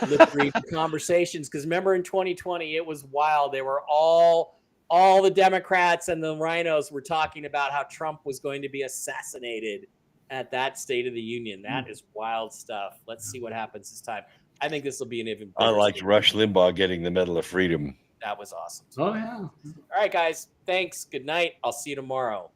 lip read the conversations, because remember in 2020, it was wild. They were all all the Democrats and the rhinos were talking about how Trump was going to be assassinated at that State of the Union. That is wild stuff. Let's see what happens this time. I think this will be an even bigger Unlike story. Rush Limbaugh getting the Medal of Freedom. That was awesome. Oh, yeah. All right, guys. Thanks. Good night. I'll see you tomorrow.